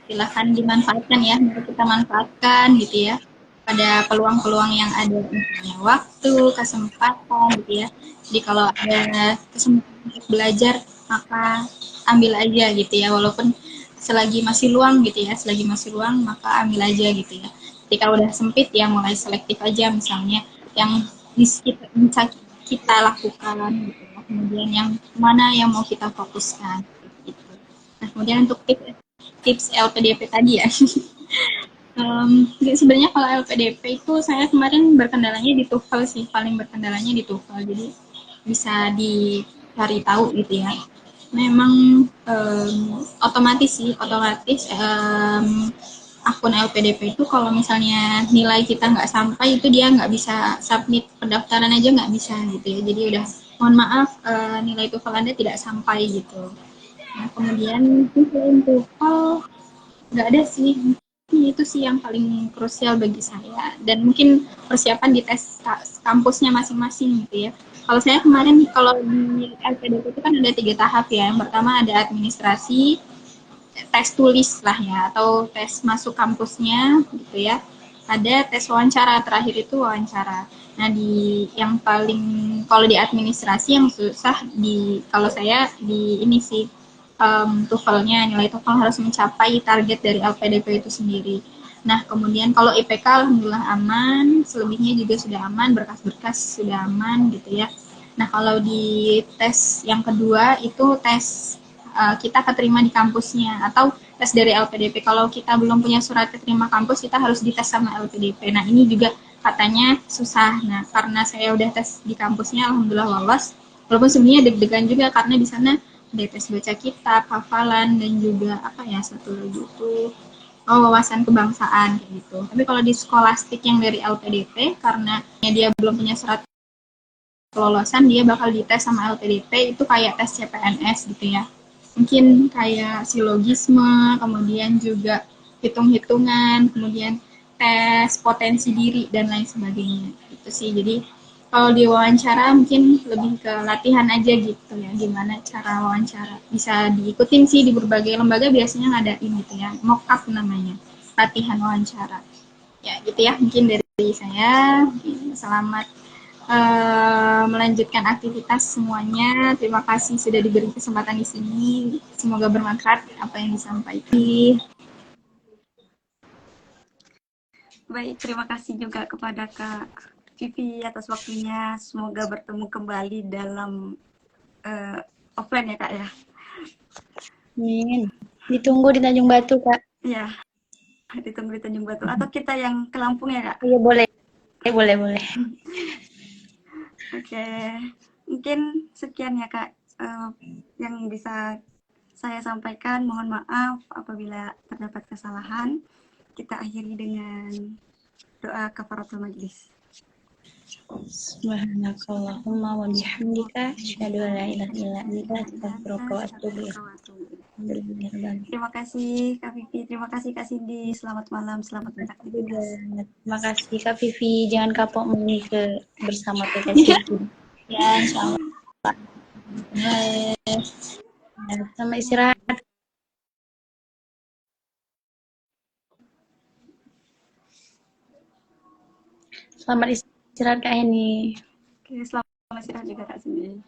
silakan dimanfaatkan ya, mari kita manfaatkan gitu ya pada peluang-peluang yang ada, misalnya waktu, kesempatan gitu ya. Jadi kalau ada kesempatan untuk belajar maka ambil aja gitu ya, walaupun selagi masih luang gitu ya, selagi masih luang maka ambil aja gitu ya. Ketika udah sempit ya mulai selektif aja, misalnya yang bisa kita lakukan gitu ya. Kemudian yang mana yang mau kita fokuskan gitu. Nah, kemudian untuk tips LPDP tadi ya. Sebenarnya kalau LPDP itu saya kemarin berkendalanya di TOEFL sih, paling berkendalanya di TOEFL. Jadi bisa dicari tahu gitu ya. Memang otomatis akun LPDP itu kalau misalnya nilai kita nggak sampai itu dia nggak bisa submit pendaftaran aja nggak bisa gitu ya. Jadi udah mohon maaf nilai TOEFL Anda tidak sampai gitu. Nah, kemudian selain TOEFL nggak ada sih. Itu sih yang paling krusial bagi saya. Dan mungkin persiapan di tes kampusnya masing-masing gitu ya. Kalau saya kemarin, kalau di LPDP itu kan ada 3 tahap ya. Yang pertama ada administrasi, tes tulis lah ya, atau tes masuk kampusnya gitu ya. Ada tes wawancara, terakhir itu wawancara. Nah, yang paling, kalau di administrasi yang susah kalau saya di ini sih, TOEFL-nya, nilai TOEFL harus mencapai target dari LPDP itu sendiri. Nah, kemudian kalau IPK alhamdulillah aman, selebihnya juga sudah aman, berkas-berkas sudah aman gitu ya. Nah, kalau di tes yang kedua itu tes kita keterima di kampusnya, atau tes dari LPDP. Kalau kita belum punya surat keterima kampus, kita harus dites sama LPDP. Nah, ini juga katanya susah. Nah, karena saya udah tes di kampusnya, alhamdulillah lolos. Walaupun sebenarnya deg-degan juga karena di sana ada tes baca kitab, hafalan, dan juga apa ya, satu lagi itu wawasan kebangsaan kayak gitu. Tapi kalau di skolastik yang dari LPDP, karena dia belum punya surat kelolosan, dia bakal dites sama LPDP, itu kayak tes CPNS gitu ya. Mungkin kayak silogisme, kemudian juga hitung-hitungan, kemudian tes potensi diri dan lain sebagainya. Itu sih. Jadi kalau di wawancara mungkin lebih ke latihan aja gitu ya, gimana cara wawancara. Bisa diikutin sih di berbagai lembaga biasanya ngadain gitu ya, mock up namanya, latihan wawancara. Ya gitu ya, mungkin dari saya. Selamat melanjutkan aktivitas semuanya. Terima kasih sudah diberi kesempatan di sini. Semoga bermanfaat apa yang disampaikan. Baik, terima kasih juga kepada Kak Vivi atas waktunya. Semoga bertemu kembali dalam offline ya Kak ya. Amin. Ditunggu di Tanjung Batu Kak. Ya, ditunggu di Tanjung Batu. Atau kita yang ke Lampung ya Kak? Iya boleh. Boleh. Oke, mungkin sekian ya Kak yang bisa saya sampaikan. Mohon maaf apabila terdapat kesalahan. Kita akhiri dengan doa kafaratul majlis. Subhanakallahumma wa bihamdika asyhadu an la ilaha illa anta astaghfiruka wa atubu ilaik. Alhamdulillah. Terima kasih Kak Vivi, terima kasih Kak Cindy. Selamat malam, selamat beraktivitas. Terima kasih Kak Vivi, jangan kapok main ke bersama PKC. Ya, insya Allah. Sama istirahat. Selamat istirahat Kak Heni. Oke, selamat istirahat juga Kak Cindy.